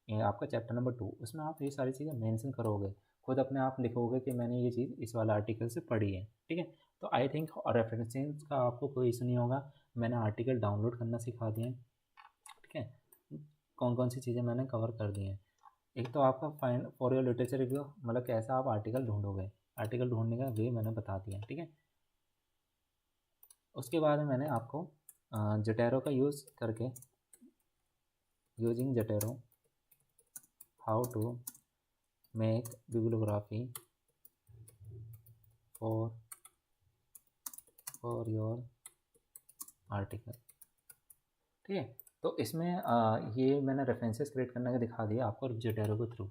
ये आपका चैप्टर नंबर 2, उसमें आप ये सारी चीज़ें मेंशन करोगे, खुद अपने आप लिखोगे कि मैंने ये चीज़ इस वाला आर्टिकल से पढ़ी है। ठीक है, तो आई थिंक रेफरेंसेस का आपको कोई इशू नहीं होगा। मैंने आर्टिकल डाउनलोड करना सिखा दिए हैं। ठीक है, कौन कौन सी चीज़ें मैंने कवर कर दी हैं। एक तो आपका find for your literature review, मतलब कैसा आप आर्टिकल ढूंढोगे, आर्टिकल ढूंढने का वे मैंने बता दिया। ठीक है, उसके बाद में मैंने आपको जटेरो का यूज़ करके, using Zotero how to make bibliography for your article. ठीक है, तो इसमें ये मैंने रेफरेंसेस क्रिएट करने का दिखा दिया आपको जटेरो के थ्रू।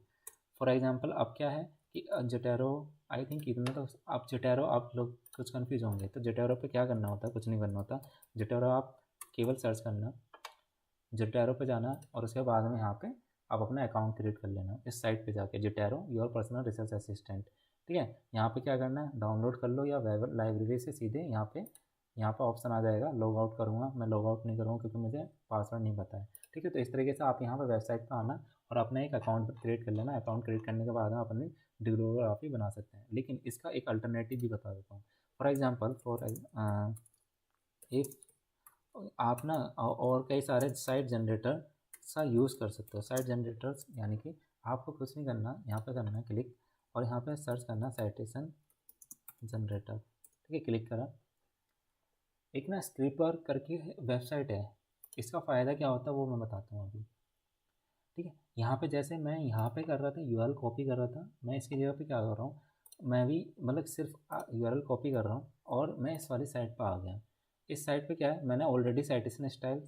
फॉर एग्जांपल अब क्या है कि जटेरो, आई थिंक इतना तो आप जटेरो, आप लोग कुछ कन्फ्यूज होंगे, तो जटेरो पे क्या करना होता है, कुछ नहीं करना होता। जटेरो आप केवल सर्च करना, जटेरो पे जाना, और उसके बाद में यहाँ पे आप अपना अकाउंट क्रिएट कर लेना इस साइट पे जाके, जटेरो योर पर्सनल रिसर्च असिस्टेंट। ठीक है, यहाँ पे क्या करना है, डाउनलोड कर लो, या वेब लाइब्रेरी से सीधे यहाँ पे ऑप्शन आ जाएगा। लॉग आउट करूँगा, मैं लॉग आउट नहीं करूँगा क्योंकि मुझे पासवर्ड नहीं पता है। ठीक है, तो इस तरीके से आप यहाँ पर वेबसाइट पर आना और अपना एक अकाउंट क्रिएट कर लेना। अकाउंट क्रिएट करने के बाद आप अपनी बिब्लियोग्राफी बना सकते हैं। लेकिन इसका एक अल्टरनेटिव भी बता देता हूँ। फॉर एग्जाम्पल इफ़ आप ना और कई सारे साइट जनरेटर का यूज़ कर सकते हो। साइट जनरेटर्स यानी कि आपको कुछ नहीं करना, यहाँ पे करना है क्लिक, और यहाँ पे सर्च करना साइटेशन जनरेटर। ठीक है, क्लिक करा, एक ना स्क्रिपर करके वेबसाइट है, इसका फ़ायदा क्या होता है वो मैं बताता हूँ अभी। ठीक है, यहाँ पे जैसे मैं यहाँ पे कर रहा था URL कॉपी कर रहा था, मैं इसकी जगह पे क्या कर रहा हूँ, मैं भी मतलब सिर्फ URL कॉपी कर रहा हूँ और मैं इस वाली साइट पर आ गया। इस साइट पे क्या है, मैंने ऑलरेडी साइटेशन स्टाइल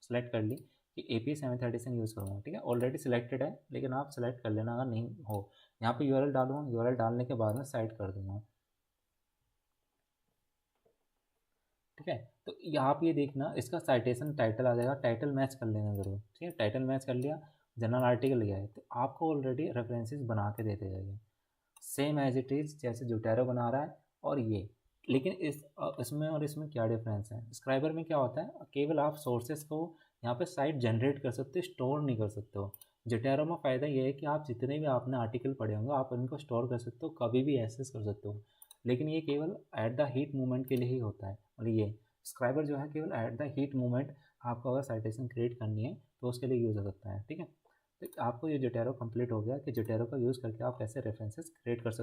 सेलेक्ट कर ली कि APA 7th एडिशन यूज़ करूँगा। ठीक है, ऑलरेडी सिलेक्टेड है, लेकिन आप सेलेक्ट कर लेना अगर नहीं हो। यहाँ पे URL डालूँगा, URL डालने के बाद में साइट कर दूँगा। ठीक है, तो यहाँ पे ये देखना, इसका साइटेशन टाइटल आ जाएगा, टाइटल मैच कर लेना ज़रूर। ठीक है, टाइटल मैच कर लिया, जनरल आर्टिकल लिया है, तो आपको ऑलरेडी रेफरेंसेस बना के देते जाएंगे सेम एज इट इज़ जैसे जोटेरो बना रहा है। और ये लेकिन इसमें और इसमें क्या डिफरेंस है, स्क्राइबर में क्या होता है, केवल आप सोर्सेस को यहाँ पे साइट जनरेट कर सकते हो, स्टोर नहीं कर सकते हो। जोटेरो में फ़ायदा ये है कि आप जितने भी आपने आर्टिकल पढ़े होंगे आप उनको स्टोर कर सकते हो, कभी भी एक्सेस कर सकते हो। लेकिन ये केवल एट द हीट मूवमेंट के लिए ही होता है। और ये स्क्राइबर जो है केवल एट द हीट मूवमेंट आपको अगर साइटेशन क्रिएट करनी है तो उसके लिए यूज़ हो सकता है। ठीक है, तो आपको ये जोटेरो कंप्लीट हो गया कि जोटेरो का यूज़ करके आप कैसे रेफरेंसेस क्रिएट कर सकते हो।